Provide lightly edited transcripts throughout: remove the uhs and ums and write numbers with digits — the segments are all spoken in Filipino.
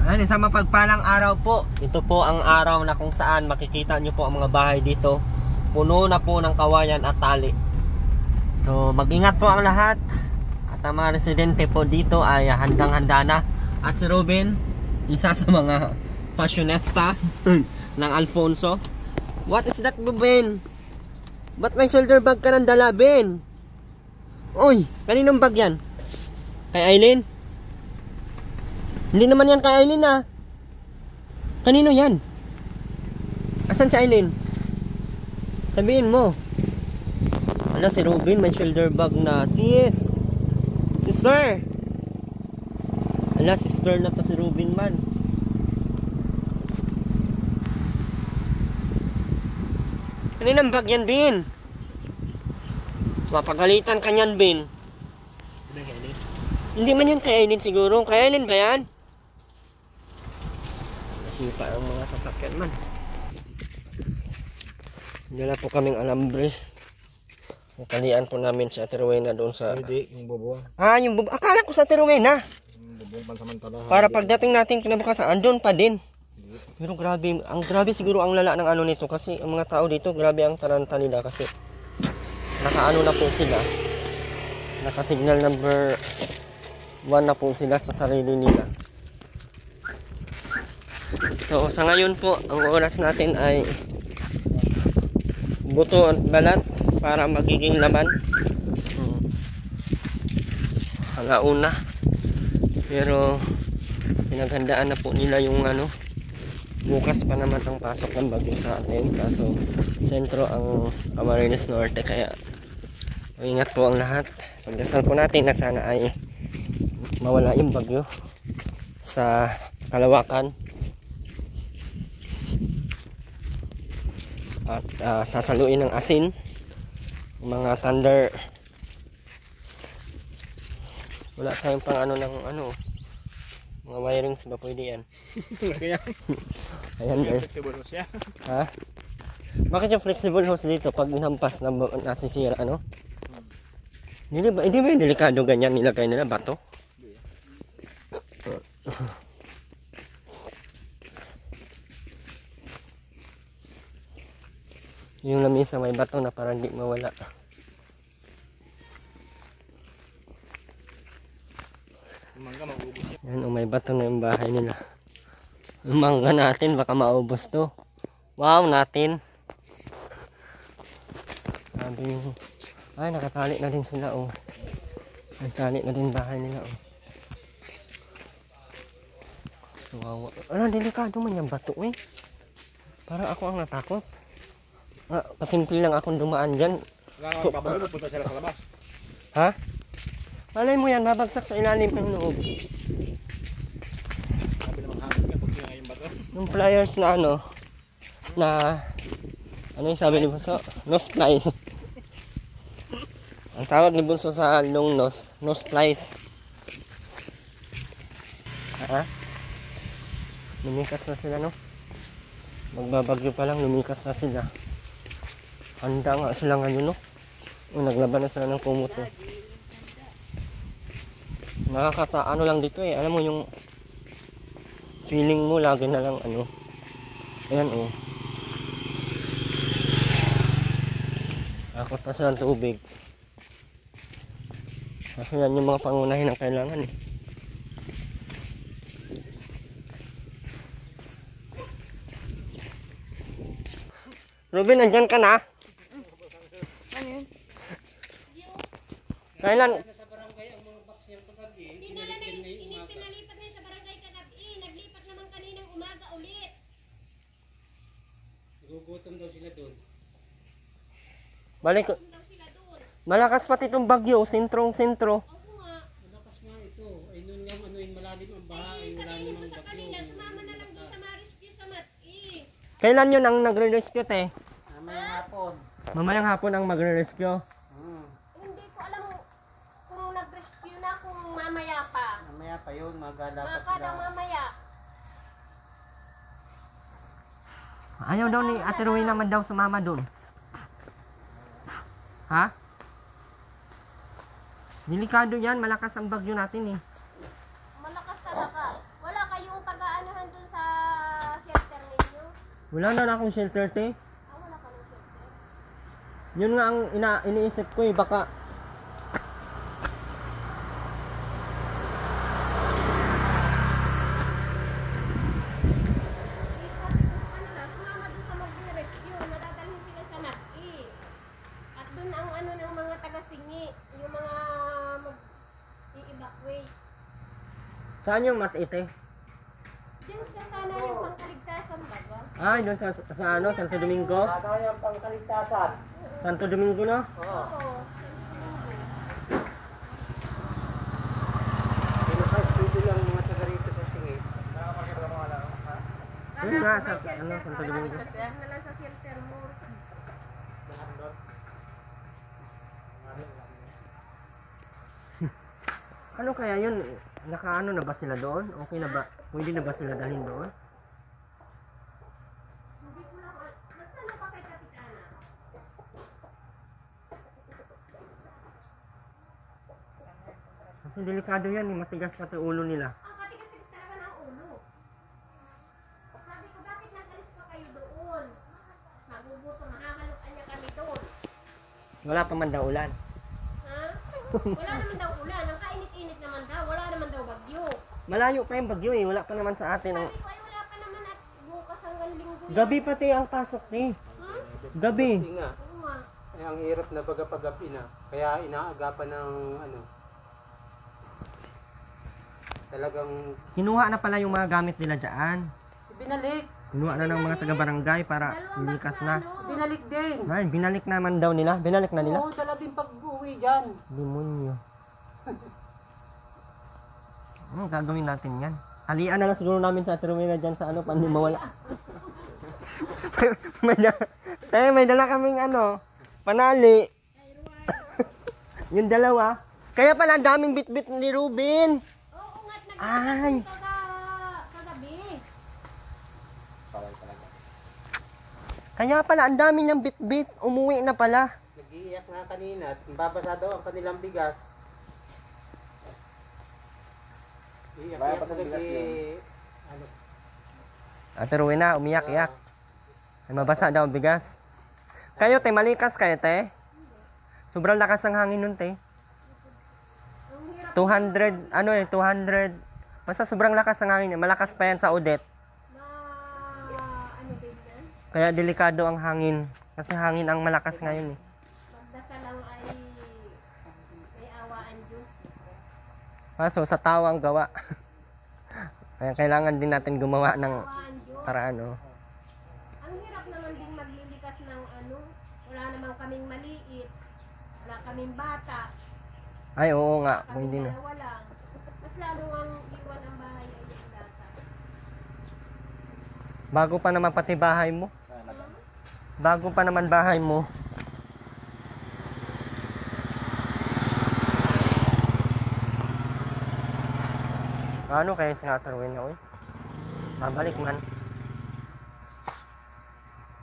Ayan, isang mapagpalang araw po. Ito po ang araw na kung saan makikita nyo po ang mga bahay dito. Puno na po ng kawayan at tali. So mag-ingat po ang lahat. At ang mga residente po dito ay handang-handa na. At si Ruben, isa sa mga fashionista ng Alfonso. What is that, Ben? Ba't may shoulder bag ka ng dala, Ben? Uy, kaninong bag yan? Kay Aileen? Hindi naman yan kay Aileen ah. Kanino yan? Asan si Aileen? Sabihin mo. Ala, si Ruben may shoulder bag na. Sis! Sister! Ala, sister na to si Ruben man. Kaninang bag yan, Ben? Mapagalitan ka niyan, Ben. Hindi man yan kay Aileen siguro. Kay Aileen ba yan? Nakita ang mga sasakyan man. Dala po kaming alambre. Natalian po namin sa Terwena doon sa... Hindi, yung bubuang. Ah, yung bubuang. Akala ko sa Terwena. Yung bubuang pansamantala. Para pagdating natin kinabukasan, andun pa din. Pero grabe, grabe siguro ang lala ng ano nito. Kasi ang mga tao dito, grabe ang taranta nila. Kasi nakaano na po sila. Naka-signal number 1 na po sila sa sarili nila. So sa ngayon po, ang oras natin ay buto at balat para magiging laman. Alauna. Pero pinaghandaan na po nila yung ano. Bukas pa naman ang pasok ng bagyo sa atin. Kaso sentro ang Camarines Norte. Kaya ingat po ang lahat. Pagdasal po natin na sana ay mawala yung bagyo sa kalawakan. At sasaluin ng asin mga thunder. Wala tayong pang ano ng ano, mga wirings ba pwede yan? Ayan guys. Ha? Bakit yung flexible hose dito pag nampas na nasisira ano? Hindi ba yung delikado ganyan nilagay nila bato? Yung lamisa may bato na parang di mawala. Yan, may bato na yung bahay nila. Yung mangga natin baka maubos to. Wow, natin. Sabi yung... Ay, nakatali na din sila oh. Nakatali na din bahay nila oh. Wow. Ano, delikado man yung bato eh. Parang ako ang natakot. Pasimple lang akong dumaan dyan. Babalo, punta sila sa labas. Ha? Malay mo yan, babagsak sa ilalim ng loob. Sabi naman hangin ka, pag yung bato. Yung pliers na ano, na, ano yung sabi ni Bunso? Nose plies. Ang tawag ni Bunso sa long nose, nose plies. Ha? Lumikas na sila no? Magbabagyo pa lang, lumikas na sila. Handa nga sila ngayon no? Naglaban na sila ng kumuto. Ano lang dito eh. Alam mo yung feeling mo lagi na lang ano. Ayan oh. Akot pa sila ng tubig. Kasi yan yung mga pangunahin ang kailangan eh. Ruben, nandyan ka na? Ano yun? Kailan? Pinalipat na sa barangay kagabi. Naglipat naman kaninang umaga ulit. Gugutom daw sila doon. Balik. Malakas pati itong bagyo. Sentrong-sentro. Oo nga. Malakas nga ito. Ay nun yung ano yung malalim ang bahay. Wala Sabihin mo namang sa bagyo. kanila, sumama na lang doon sa ma-rescue sa mat-i. Kailan yun ang nagre-rescue te? Mamayang hapon. Mamayang hapon ang magre-rescue. Hindi ko alam kung nag-rescue na kung mamaya pa. Mamaya pa yun, dapat Makadang mamaya. Ayaw daw ni Ate Rowena naman daw sumama doon. Ha? Delikado yan, malakas ang bagyo natin eh. Malakas talaga. Wala kayong pag Wala na akong shelter, te. Wala ka ng shelter. Yun nga ang iniisip ko eh, baka Sumama doon sa mag-rescue. Madadalhin sila sa Mati. At doon ang ano ng mga taga-singi. Yung mga mag-i-evacuate. saan yung matite? Diyan sa sana yung pangkaligtasan ba ba? Ay, doon sa ano, Santo Domingo? Ano yung pangkaligtasan? Santo Domingo na? Oo. Oo. Pinaka-studio lang mga taga rito sa singit. Yun nga, sa ano, Santo Domingo. Na lang sa shelter mo. Ano kaya yun? Nakaano na ba sila doon? Okay na ba? Pwede na ba sila dalhin doon? Hindi ko lang. Nagtanong ka kay Kapitana. Kasi delikado yan, eh. Matigas pati ulo nila. Ang katigas-tigas talaga ng ulo. Sabi ko, bakit nagalis pa kayo doon? Magugutom, makakalukan niya kami doon. Wala pa man daw ulan. Ha? Wala naman daw ulan. Ang kainit-init naman daw. Wala naman daw bagyo. Malayo pa yung bagyo eh. Wala pa naman sa atin. Sabi ko, ay wala pa naman at bukas hanggang linggo. yan. Gabi pati ang pasok eh. Gabi. Hindi nga. Oo nga. Eh, ang hirap na paggabi na. Kaya inaagapan ng ano. Talagang Kinuha na pala yung mga gamit nila dyan. binalik. Kinuha na ng mga taga-barangay para ilikas na. Binalik din. Ay, binalik naman daw nila. Binalik na nila. Oo, dala din pag-uwi dyan. Demonyo. Gagawin natin yan. Alian na lang siguro namin sa Atromena dyan sa ano, paano mawala. may dala kaming ano, panali. Yung dalawa. Kaya pala ang daming bit-bit ni Ruben. Oo nga, Ay. kagabi. Kaya pala ang dami niyang bit-bit. Umuwi na pala. Nag-iiyak nga kanina at babasa daw ang kanilang bigas. Iiyak-iyak na ano. Ate Rowena, umiyak-iyak. Ay mabasa daw ang bigas. Kayo te, malikas kayo te. Sobrang lakas ng hangin nun te. 200, ano eh, 200. Basta sobrang lakas ng hangin. Malakas pa yan sa Odette. Ano ba yan? Kaya delikado ang hangin. Kasi hangin ang malakas ngayon eh. Magdasal lang ay may awaan Diyos. Kaso sa tao ang gawa. Kaya kailangan din natin gumawa ng Awaan Diyos. paraan oh. Ang hirap naman din maglilikas ng ano. Wala naman kaming maliit. Wala kaming bata. Ay oo nga, Kaming hindi na. dalawa lang. Mas lalo ang iwan ang bahay ay yung data. Bago pa naman pati bahay mo. Bago pa naman bahay mo. Ano kaya si Natarwin na, oy? Babalik man.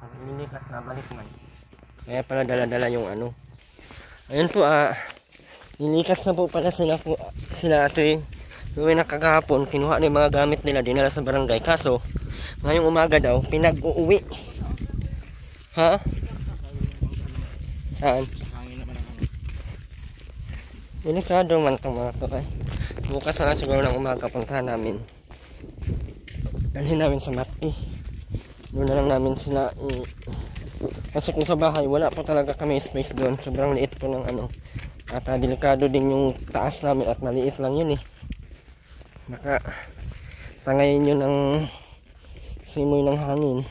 Pag inilikas, babalik man. Kaya pala dala-dala yung ano. Ayun po, nilikas na po pala sila ito eh. Gawin na kagahapon, kinuha na yung mga gamit nila, dinala sa barangay. Kaso, ngayong umaga daw, pinag-uuwi. Ha? Saan? Delikado man itong mga to eh. Bukas na lang siguro ng umaga puntahan namin. Dalhin namin sa Mati. Doon na lang namin sila kasi kung sa bahay wala po talaga kami space doon. Sobrang liit po ng ano. At delikado din yung taas namin at maliit lang yun eh. Baka tangayin yun ng simoy ng hangin.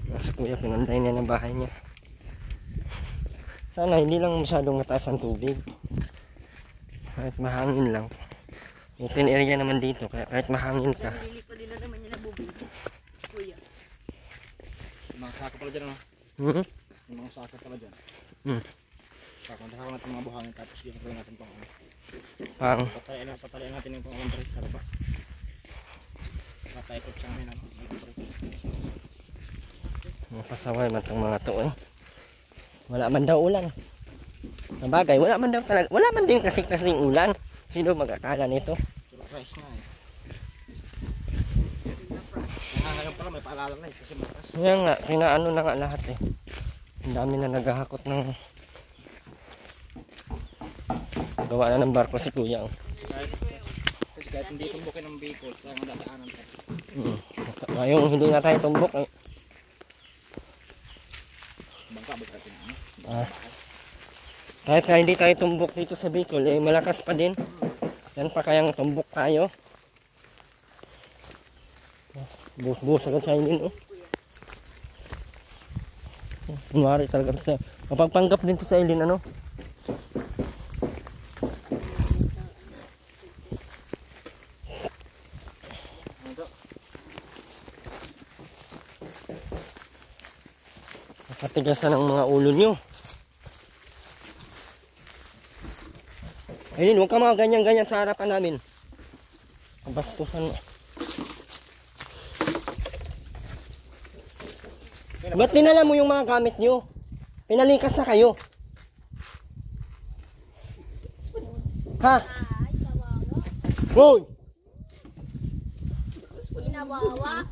Nasa kuya pinunday niya ng bahay niya. Sana hindi lang masyadong mataas ang tubig. Kahit mahangin lang. Open area naman dito, kaya kahit mahangin ka. Nililipa din na naman niya na bubig. Kuya. Yung mga sako pala dyan, ano? Hmm? Yung mga sako pala dyan. Hmm. Sako, nakakaw natin mga buhangin tapos gagawin natin pang ano. Pang. Patalian natin yung pang laundry sa baba. Nakaikot sa amin ang Pasaway man itong mga to eh. Wala man daw ulan. Sabagay, wala man daw talaga. Wala man din kasing ulan. Sino mag-akala nito? surprise nga eh. Hanggang pala may paalala na kasi matas. Kaya nga, kinaano na nga lahat eh. Ang dami na naghahakot ng gawa na ng barko si Kuya. Kasi kahit hindi tumbukin ng Bicol, sa mga dadaanan pa. Ngayong hindi na tayo tumbok eh. Bangka ba natin? Kahit na hindi tayo tumbok dito sa Bicol, eh malakas pa din. Yan pa kayang tumbok tayo. Bus-bus agad sa inyo, oh. Kunwari talaga sa mapagpanggap din to sa ilin, ano? Nakatigasan ang mga ulo nyo. Ayun, huwag ka mga ganyan-ganyan sa harapan namin. Kabastusan mo. Ba't dinala mo yung mga gamit nyo? Pinalikas na kayo. Ha? Hoy! Ginawawa.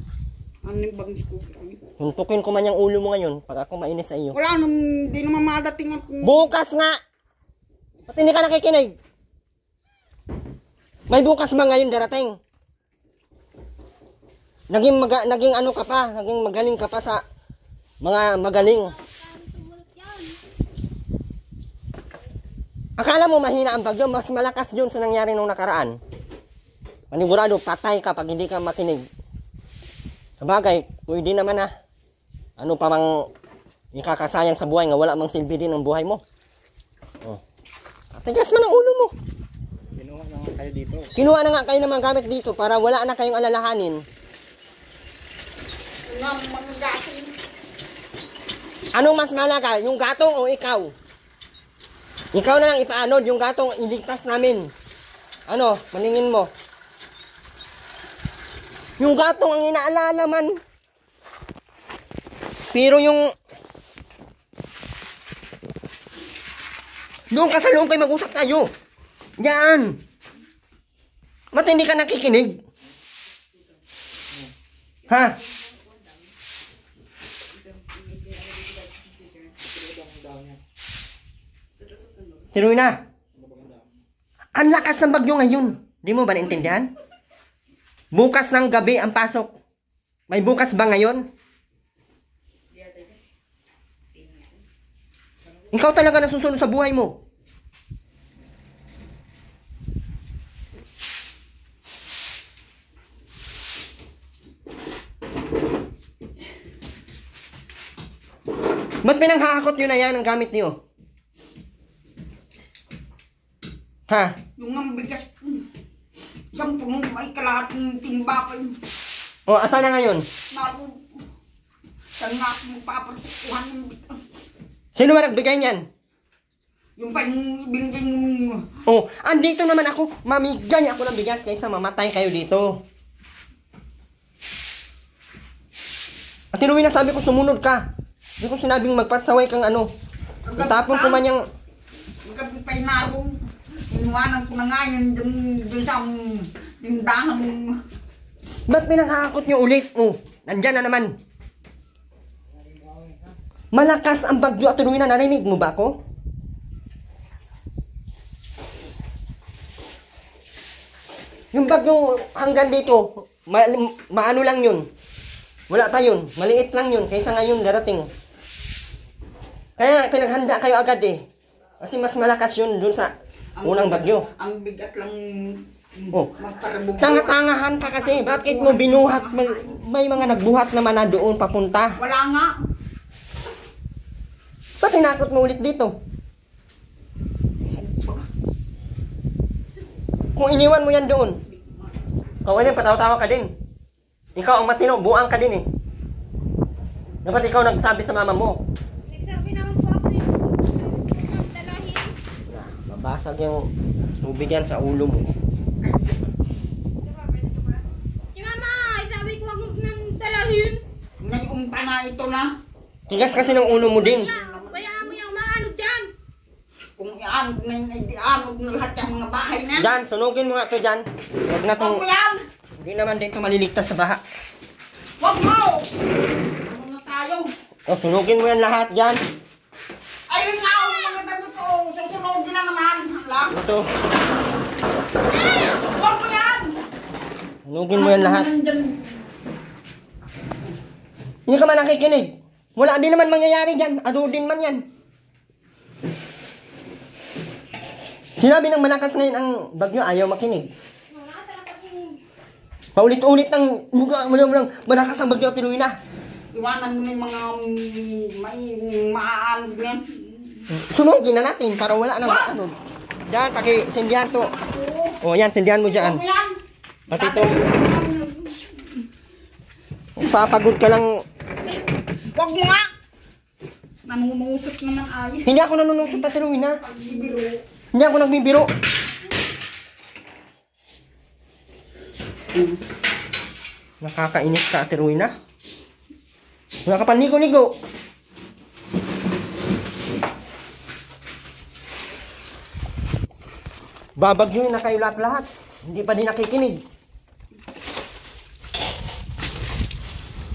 Ano yung bagong school? Huntukin ko man yung ulo mo ngayon pag ako mainis sa iyo. Wala nung, di naman madating at... Bukas nga! Ba't hindi ka nakikinig? May bukas ba ngayon darating? Naging ano ka pa, naging magaling ka pa sa mga magaling. Akala mo mahina ang bagyo, mas malakas yun sa nangyari nung nakaraan. Panigurado, patay ka pag hindi ka makinig. Sabagay, pwede naman ah. Ano pa mang ikakasayang sa buhay nga wala mang silbi din ang buhay mo. Oh. Tigas man ang ulo mo. Kinuha na nga kayo dito. Kinuha na nga kayo ng mga gamit dito para wala na kayong alalahanin. Anong mas malaga? Yung gatong o ikaw? Ikaw na lang ipaanod. Yung gatong iligtas namin. Ano? Maningin mo. Yung gatong ang inaalala man. Pero yung... Doon ka sa loob kayo mag-usap tayo. Yan. Ba't hindi ka nakikinig? Ha? Tiruin na. Ang lakas ng bagyo ngayon. Di mo ba naintindihan? Bukas ng gabi ang pasok. May bukas ba ngayon? Ikaw talaga nasusunod sa buhay mo. Ba't pinanghahakot nyo na yan ang gamit nyo? Ha? Yung ang bigas, isang punong may kalahating timba pa yun. O, asan na ngayon? Naku, saan nga ako magpapatukuhan ng bigas? Sino ba nagbigay niyan? Yung pa yung ibinigay yung... Oh, andito naman ako. Mamigay ako ng bigas kaysa mamatay kayo dito. At tinuwi na sabi ko sumunod ka. Hindi ko sinabing magpasaway kang ano. Itapon ko man yung... Magabi pa yung narong. Inuwanan ko na nga yun dun sa tindahan. Ba't pinanghakot niyo ulit? Oh, nandyan na naman. Malakas ang bagyo at tinuwi na. Narinig mo ba ako? Yung bagyo hanggang dito, maano lang yun. Wala pa yun. Maliit lang yun. Kaysa ngayon darating. Kaya pinaghanda kayo agad eh. Kasi mas malakas yun dun sa unang bagyo. Ang bigat lang Oh. magparabog. Tanga-tangahan ka kasi. Bakit mo binuhat? May mga nagbuhat naman na doon papunta. Wala nga. Ba't tinakot mo ulit dito? Kung iniwan mo yan doon. Kung ano, patawa-tawa ka din. Ikaw ang matino, buang ka din eh. Dapat ikaw nagsabi sa mama mo. Nagsabi naman po ako yung dalahin. Mabasag yung tubig yan sa ulo mo. Si mama, sabi ko wag nang dalahin. Ngayon pa na ito na. Tigas kasi ng ulo mo din. Bayaan mo yung mga ano dyan. Kung ianog na yun, ay ianog na lahat yung mga bahay na. Jan, sunugin mo nga to Jan. Huwag na tong... Huwag mo yan. Hindi naman din ito maliligtas sa baha. Wag mo! Ano na tayo? O, sunugin mo yan lahat dyan. Ayun nga ang mga damit ko. Susunogin na naman. Lang. Ito. Wag mo yan! Sunugin mo yan lahat. Nandyan. Hindi ka man nakikinig. Wala din naman mangyayari dyan. Ado din man yan. Sinabi ng malakas ngayon ang bagyo, ayaw makinig. Paulit-ulit ng malakas ang bagyo, tinuwi na. Iwanan mo na yung mga maaan yan. Sunugin na natin para wala nang maano. Diyan, pakisindihan to. O yan, sindihan mo dyan. Wag mo yan! Pati ito. Papagod ka lang. Wag mo nga! Nanunusot naman ay. Hindi ako nanunusot at tinuwi na. Pagbibiro. Hindi ako nagbibiro. Nakakainis ka at tinuwi na. Wala ka pa ligo-ligo. Babagyoin na kayo lahat-lahat. Hindi pa din nakikinig.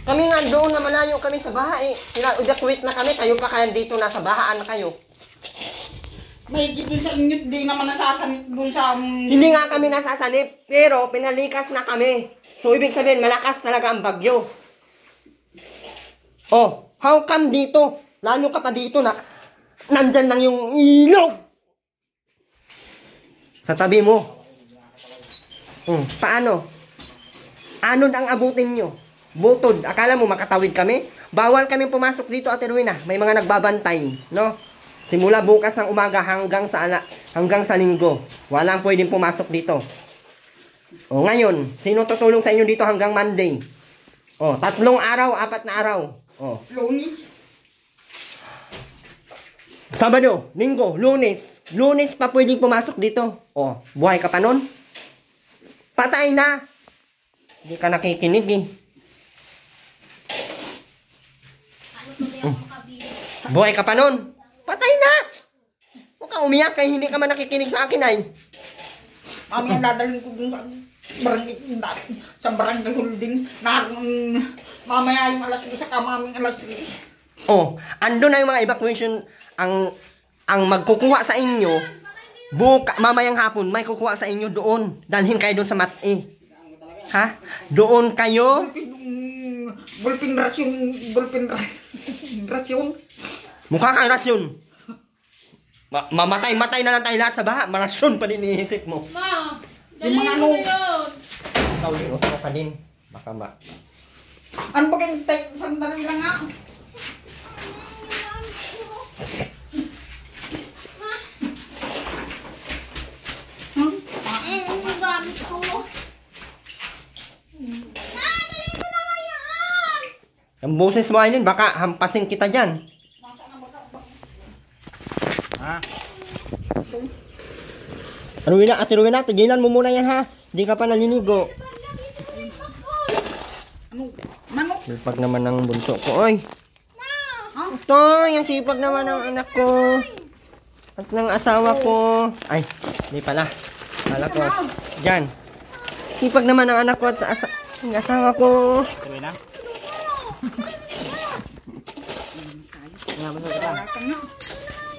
Kami nga doon na malayo kami sa baha eh. Sila-evacuate na kami. Kayo pa kaya dito nasa bahaan na kayo. May dun sa inyo, di naman nasasanit dun sa... Hindi nga kami nasasanip. Pero pinalikas na kami. So ibig sabihin malakas talaga ang bagyo. Oh, how come dito? Lalo ka pa dito na nandyan lang yung ilog. Sa tabi mo. Paano? Anod ang abutin nyo? Butod. Akala mo makatawid kami? Bawal kami pumasok dito, Ate Rowena. May mga nagbabantay, no? Simula bukas ng umaga hanggang sa linggo. Walang pwedeng pumasok dito. O ngayon, sino tutulong sa inyo dito hanggang Monday? O, 3 araw, 4 na araw. O. Lunis. Sabado, Linggo, Lunes. Lunes pa pwedeng pumasok dito. O, buhay ka pa nun? Patay na. Hindi ka nakikinig eh. Buhay ka pa nun? Patay na. Huwag kang umiyak kaya hindi ka man nakikinig sa akin ay. Mami ang dadalhin ko dun sa barangay holding. Mamaya yung alas 2 sa kamaming alas 3. Oh, ando na yung mga evacuation ang magkukuha sa inyo. Mamayang hapon may kukuha sa inyo doon. Dalhin kayo doon sa Mati. Ha? Doon kayo. Bulpin rasyon. Mukha kang rasyon. Mamatay na lang tayo lahat sa baha. Marasyon pa din iniisip mo. Ma, Yung mga dalhin mo na yun. Ikaw din, ikaw pa din. Baka Ano ba kayong sandali lang nga? Ang gamit ko. Dalhin mo na nga yan. Ang boses mo ayun, baka hampasin kita dyan. Ha? Ate Rowena, tigilan mo muna yan ha. Hindi ka pa naliligo. Manok. Sipag naman ng bunso ko. Oy! Ito, yung sipag naman ng anak ko. At ng asawa ko. Ay, hindi pala. Kala ko. Diyan. Sipag naman ng anak ko at ng asawa ko. Tuloy na?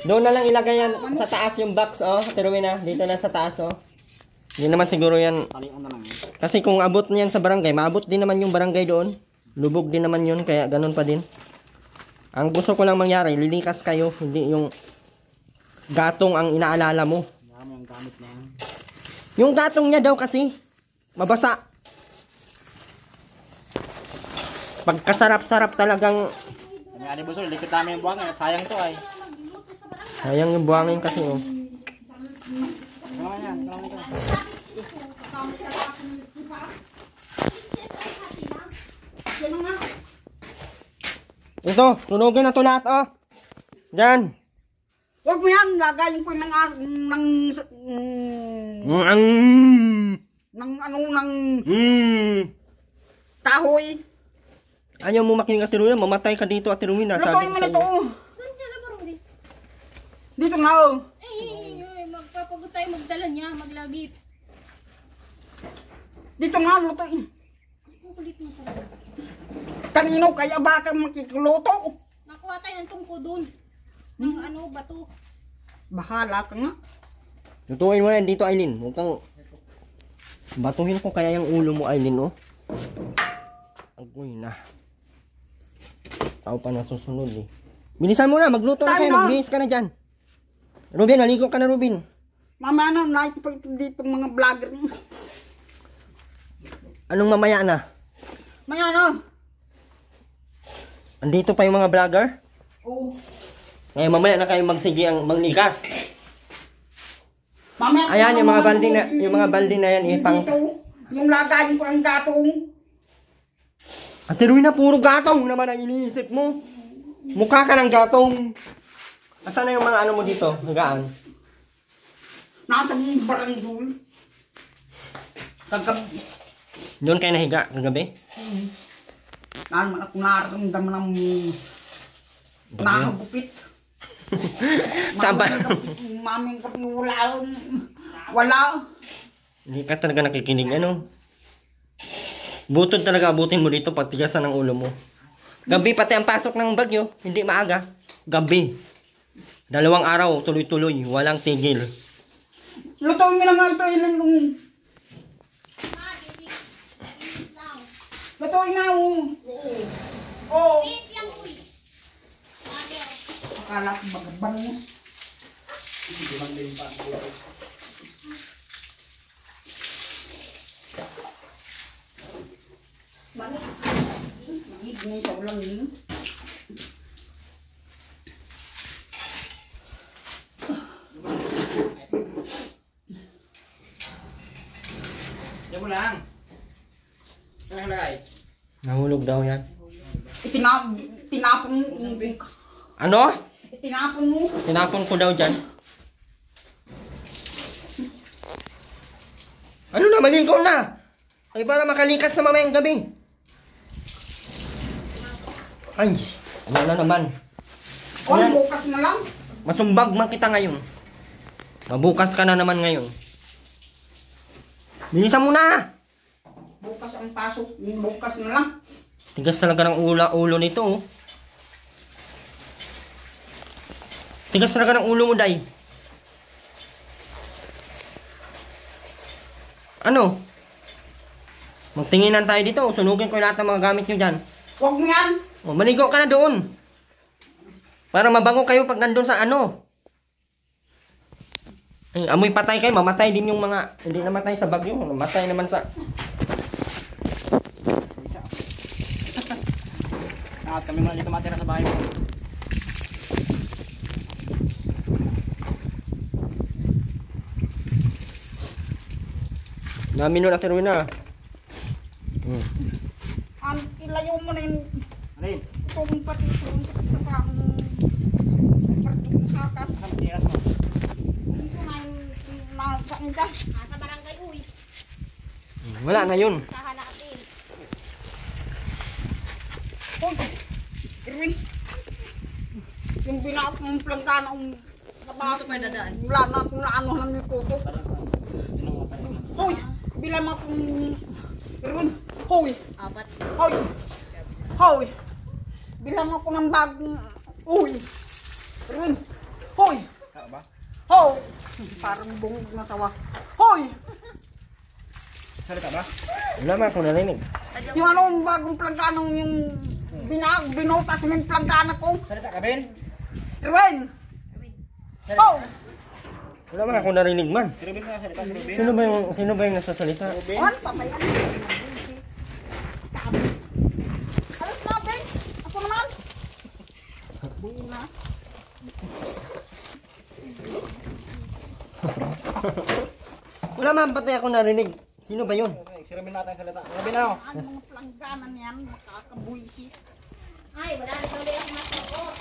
Doon na lang ilagay yan sa taas yung box, oh. Ate Rowena, dito na sa taas, oh. Hindi naman siguro yan. Talian na lang. Kasi kung abot niyan sa barangay, maabot din naman yung barangay doon. Lubog din naman yun, kaya ganun pa din. Ang gusto ko lang mangyari, lilikas kayo, hindi yung gatong ang inaalala mo. Dami ang gamit na yan. Yung gatong niya daw kasi, mabasa. Pagkasarap-sarap talagang, Kami Ate Busol, likot namin yung buhangin. Sayang to ay. sayang yung buhangin kasi, oh. Ano yan? Ano yan? Ito, tunugin na to lahat, oh. Diyan. Huwag mo yan, lagayin ko ng kahoy. Ayaw mo makinig, Ate Rowena, mamatay ka dito, Ate Rowena. Lutuin mo na ito. Nandiyan na parang di. Dito na oh. Magpapagod tayo magdala niya, maglabit. Dito nga, lutuin. Ang kulit mo talaga. Kanino kaya baka makikuluto? Nakuha tayo ng tungko dun. Ng ano, bato. Bahala ka nga. Lutuin mo na dito, Aileen. Huwag kang... Batuhin ko kaya yung ulo mo, Aileen, oh. Agoy na. Ako pa nasusunod, eh. Bilisan mo na, magluto na Tayo kayo. na. Magbihis ka na dyan. Ruben, naligo ka na, Ruben. Mama na, nakikipag dito mga vlogger. Anong mamaya na? Maya na. Andito pa yung mga vlogger? Oo. Ngayon mamaya na kayo magsigi ang manglikas. Mamaya Ayan, yung mga balde na yan, ipang... Dito, yung lagayin ko ng gatong. Ate Ruina, puro gatong naman ang iniisip mo. Mukha ka ng gatong. Asan na yung mga ano mo dito? Higaan. Nasa mong barangdul. Kagabi. Doon kayo nahiga kagabi? Naman ako nararamdaman ng nakagupit. Saan ba? Maming kapi wala. Hindi ka talaga nakikinig, ano? Butod talaga abutin mo dito pag tigasan ng ulo mo. Gabi pati ang pasok ng bagyo, hindi maaga. Gabi. 2 araw, tuloy-tuloy, walang tigil. Lutuin mo na nga ito, ilan kung... Lutuin mo na, Oo. Wait lang, uy. Mother. Akala ko bagabang mo. Balik. Nagiging sa ulang yun. Diyan mo lang. Ano nakalagay? Nahulog daw yan. Tinapon mo. Ano? Tinapon mo. Tinapon ko daw dyan. Ano na, maligo na. Ay, para makalikas na mamayang gabi. Ay, ano na naman. O, bukas na lang. Masumbag man kita ngayon. Mabukas ka na naman ngayon. Bilisan mo na. Bukas ang pasok. Bukas na lang. Tigas talaga ng ulo nito, oh. Tigas talaga ng ulo mo, Day. Ano? Magtinginan tayo dito. Sunugin ko lahat ng mga gamit nyo dyan. Huwag mo yan. O, maligo ka na doon. Para mabango kayo pag nandun sa ano. Ay, amoy patay kayo. Mamatay din yung mga... Hindi namatay sa bagyo. Mamatay naman sa... At kami muna dito matira sa bahay mo. Namin nun, Ate Ruina. Ilayo mo na yung Alin? itong pati itong sa pang pati yung sakat. Saan tiras mo? Ito na yung nakasaan ka. Nasa barangay, uy. Wala na yun. Sahan natin. Hoy, Irwin. Yung binaot mong planggana ang Dito pa dadaan. wala na akong naano ng nikuto. Hoy, bilang mo akong Irwin. Hoy, Apat. hoy. Hoy. Bilang ako ng bagong Uy. Irwin. Hoy. Ba? Hoy. Parang bungog na sawa. Hoy. Salita ba? Wala man akong narinig. Yung ano, yung bagong plangganong yung binotas mo yung planggana ko. Salita ka, Ben? Irwin. Oh. Wala man akong narinig man. Si Ruben na salita, si Ruben. Sino ba yung nasasalita? On, patayan. Alas na, Ben. Ako naman. Buo na. Wala man patay ako narinig. Sino ba yun? Si Ruben natin salita. Ruben ano? Ano mga planggana niyan, makakabuisit. Ay, wala na tuloy ako masakot.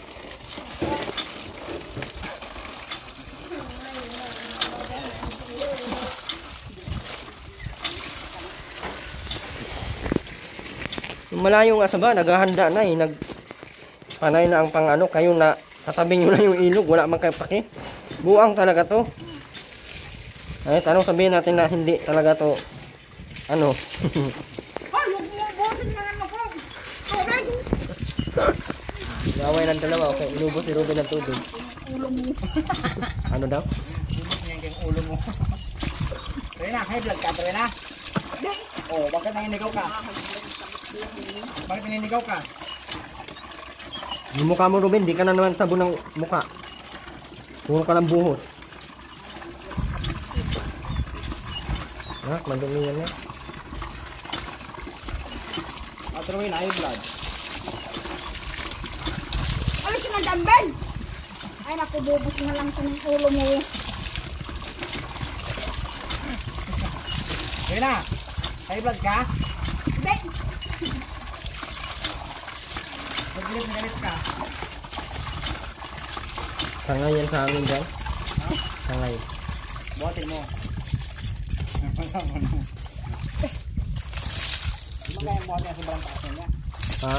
Yung malayong asaba, naghahanda na eh. Panay na ang pang ano. Kayo na, katabi nyo na yung ilog. Wala man kayo paki. Buang talaga to. Ay, tanong sabihin natin na hindi talaga to. Ano? Ay, huwag mo busin ng ano ko. Okay. Naway ng dalawa, okay. Inubos si Ruben ng tubig. Ulo mo. Ano daw? Bumot niya yung ulo mo. Rena, high blood ka, Rena. Oh, bakit naninigaw ka? Bakit naninigaw ka? Yung mukha mo, Ruben, di ka na naman sabon ng mukha. Puro ka ng buhos. Madumi yan eh. At Rowena, high blood. Alis na dambel! Ay naku, bubos na lang sa ng ulo mo. Rowena, high blood ka? Hindi! Magbilis na galit ka. Sangay yan sa amin dyan. Sangay. Buhatin mo. Di ba kaya buhat niya sobrang taas niya? Ha?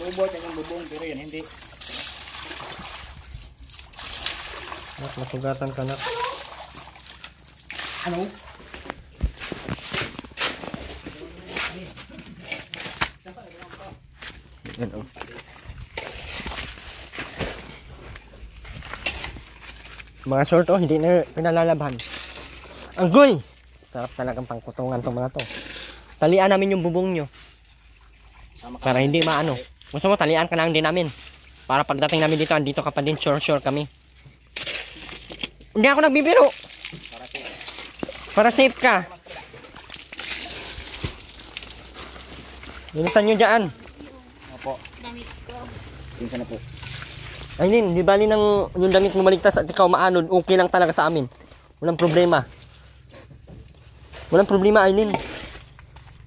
Bubuhat niya yung bubong, pero yan hindi. Masugatan ka na. Ano? Yan o. Mga short oh, hindi na pinalalabhan. Anggoy! Sarap talagang pangkutungan tong mga to. Talian namin yung bubong nyo. Para hindi maano. Gusto mo, talian ka lang din namin. Para pagdating namin dito, andito ka pa din, sure ka. Hindi ako nagbibiro. Para safe ka. Linisan nyo dyan. Opo. Damit ko. Pinsan na po. Ay Nin, di bali nang yung damit mo maligtas at ikaw maanod, okay lang talaga sa amin. Walang problema. Walang problema, Ainin.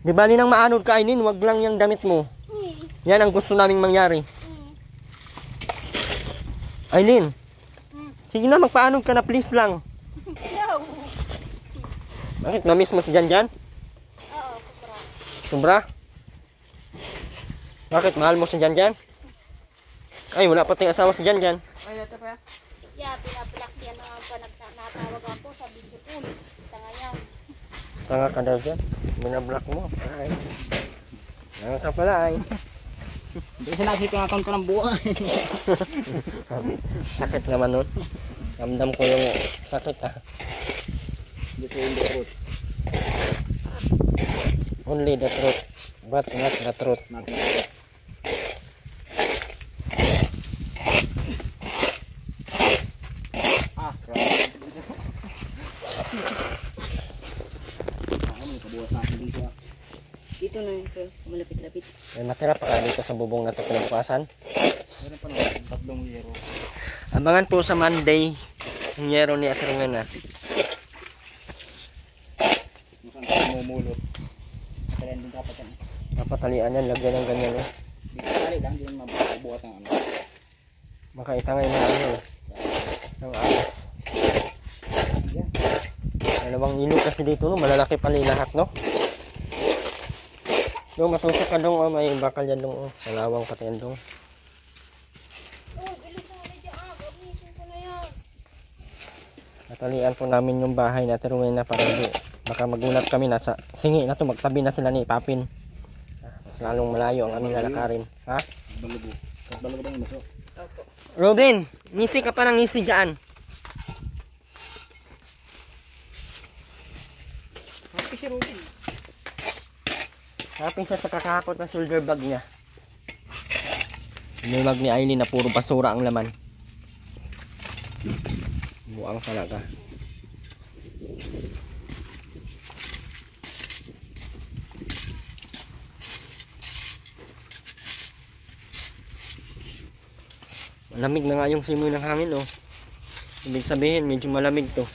Di bali nang maanod ka, Ainin, wag lang yung damit mo. Yan ang gusto naming mangyari. Ainin, sige na, magpaanod ka na, please lang. Bakit? Na-miss mo si Janjan? Oo, Sobra? sobra. Bakit? Mahal mo si Janjan? Ay, wala pa tayong asawa si Janjan. Yeah, pinapilak yan ang natawag ako sa video ko. Sa ngayon. Tanga ka daw dyan. Binablock mo. Ay. Tanga ka pala ay. Hindi siya nakasipin na ko ng buhay. Sakit naman nun. Ramdam ko yung sakit ha. Just in the truth. Only the truth. But not the truth. Natin. Ah, grabe. May kabuhat sa akin dito. Dito na yun, malapit-lapit. May matira pa ka dito sa bubong na ito kinabukasan. Meron pa naman 3 yero. Abangan po sa Monday. Yung yero ni Atrongan na. Mukhang kumumulot. Kaya din dapat yan. Napatalian yan. Lagyan ng ganyan. Oh. Di ko kali lang, hindi naman mabuhat ng ano. Baka itangay na ano. Ng alas. Dalawang ilog kasi dito no. Malalaki pala yung lahat no. Dong, matusok ka dong. Oh, may bakal yan dong. Oh. Malawang pati yan dong. Natalian po namin yung bahay na Ruben na para hindi. Baka magulat kami nasa singi na to. Magtabi na sila ni Papin. Mas lalong malayo ang aming lalakarin. Ha? Balubo. Balubo bang maso? Ruben, ngisi ka pa ng ngisi dyan. Happy si Ruben. Happy siya sa kakahakot ng shoulder bag niya. Yung bag ni Aileen na puro basura ang laman. Buang talaga. Malamig na nga yung simoy ng hangin oh. Ibig sabihin medyo malamig to.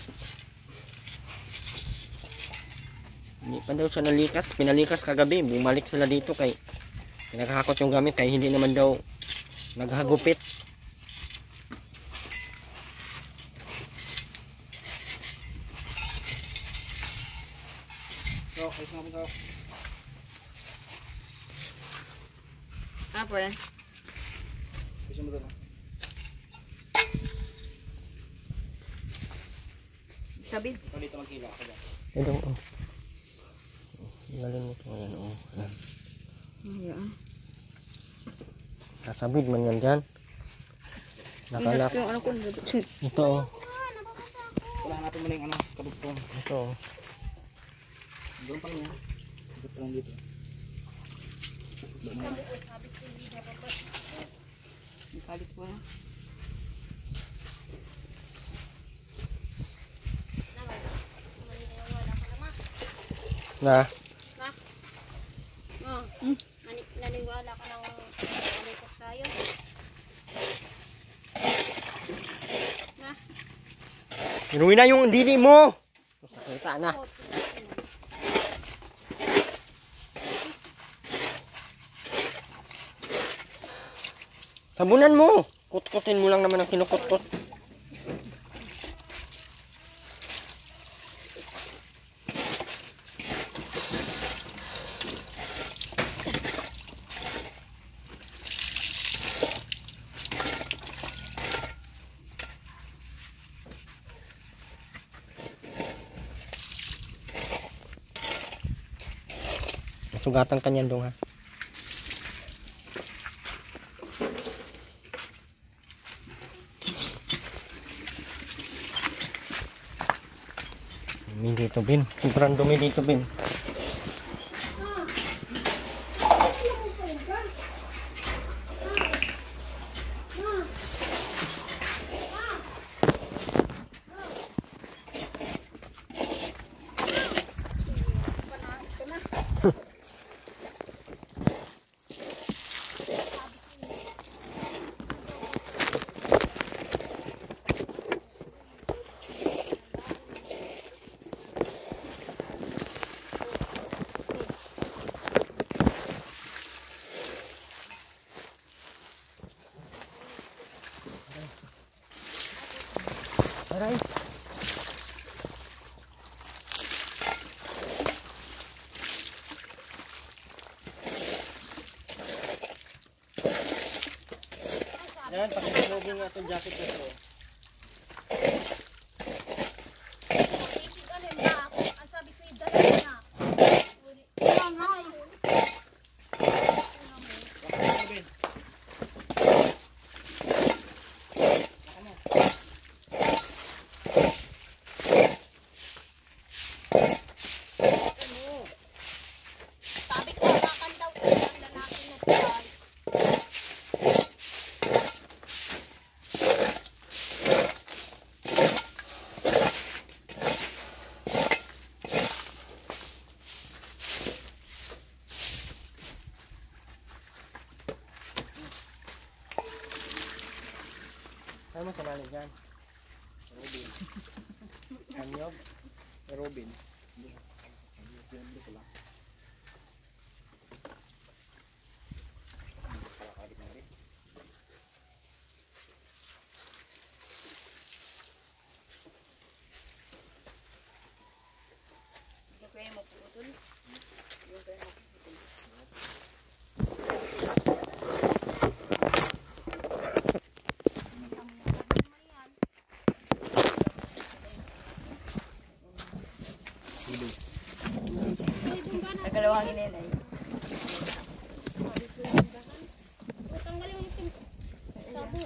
Hindi pa daw siya nalikas. Pinalikas kagabi. Bumalik sila dito kay pinagkakakot yung gamit kaya hindi naman daw naghagupit. So, ayos na po. Apa yan? Ayos mo doon. Sabi? Dito maghila ka dyan. Ito oh. Galing mo ito. Ayan oh. Ayan. Ayan. Kasabit man yan dyan. Nakalak. Yung ano ko, Ito oh. Wala natin muna yung ano, kadugtong. Ito oh. Doon pa niya. Kadugtong dito. Doon na. Ikalit ko na. Na. Naniwala ka ng alikas tayo. Inuwi na yung dili mo. Sakita na. Sabunan mo. Kutkutin mo lang naman ang kinukutkot. Sugatan kanyan dong ha. Dumi dito bin. Sobrang dumi dito bin. Aray. Yan, pakisalubin nga itong jacket na ito. Sabi ko, hawakan daw ko yung lalaki na dyan. Saan mo sumali dyan? Robin. Anyob? Robin. Hindi ko yung maputol. Nagalawang inenay. Tanggalin mo yung tabo.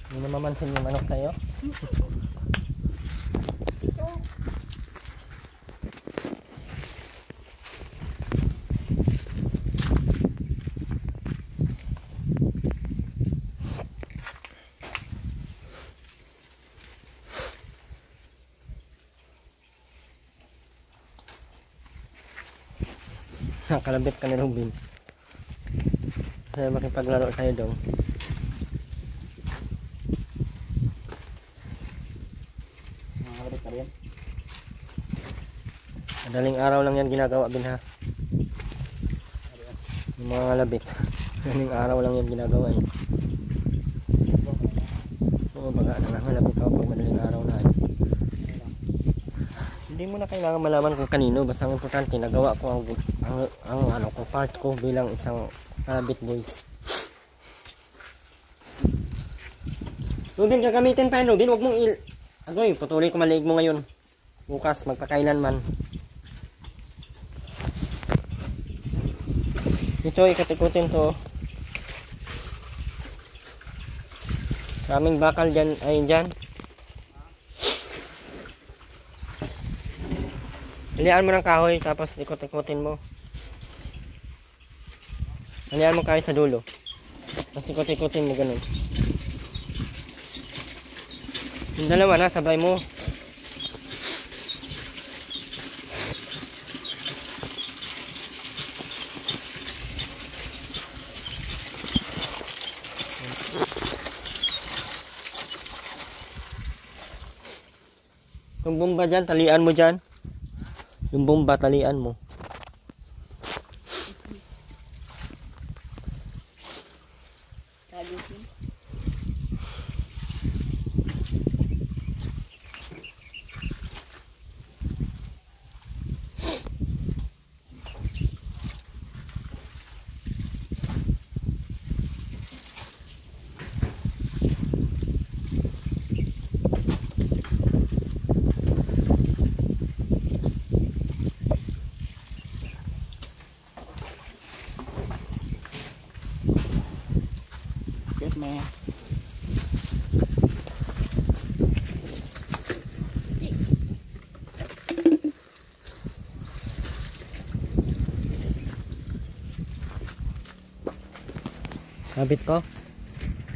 Hindi na mamansin yung manok tayo. Nakalabit ka ni Robin. Kasi makipaglaro sa'yo dong. Nakalabit ka rin. Madaling araw lang yan ginagawa bin ha. Yung mga labit. Madaling araw lang yan ginagawa eh. Oo, baga nangangalabit ako pag madaling araw na eh. Hindi mo na kailangan malaman kung kanino, basta ang importante nagawa ko ang ano ko, part ko bilang isang rabbit boys. Rubin, gagamitin pa yan Rubin, huwag mong Agoy, patuloy ko maliig mo ngayon. Bukas, magpakailan man. Ito, ikot-ikutin to. Maraming bakal dyan, ay dyan. Halian mo ng kahoy, tapos ikot-ikutin mo. Halian mo kahit sa dulo. Tapos ikot-ikutin mo ganun. Yung dalawa na, sabay mo. Yung bomba dyan, talian mo dyan. Yung bomba, talian mo. Get mo. Habit ko?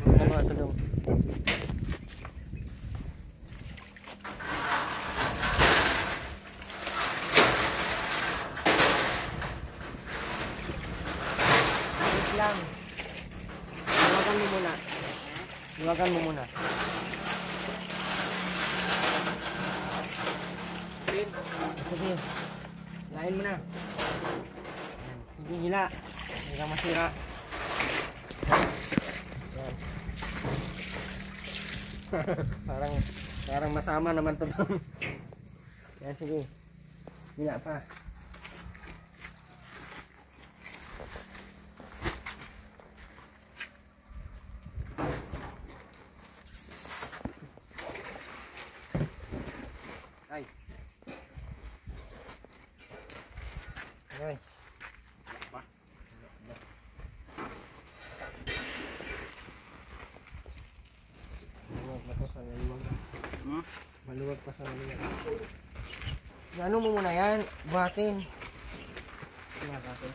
Ano ito dong? Wait lang. Iwagan mo muna. Iwagan mo muna. Sige. Lain mo na. Sige, hila. Hindi ka masira. Yan. parang masama naman to. Yan, sige. Hila pa. Ay. Ay. Maluwag pa sa maluwag. Ano mo muna yan? Buhatin. Buhatin.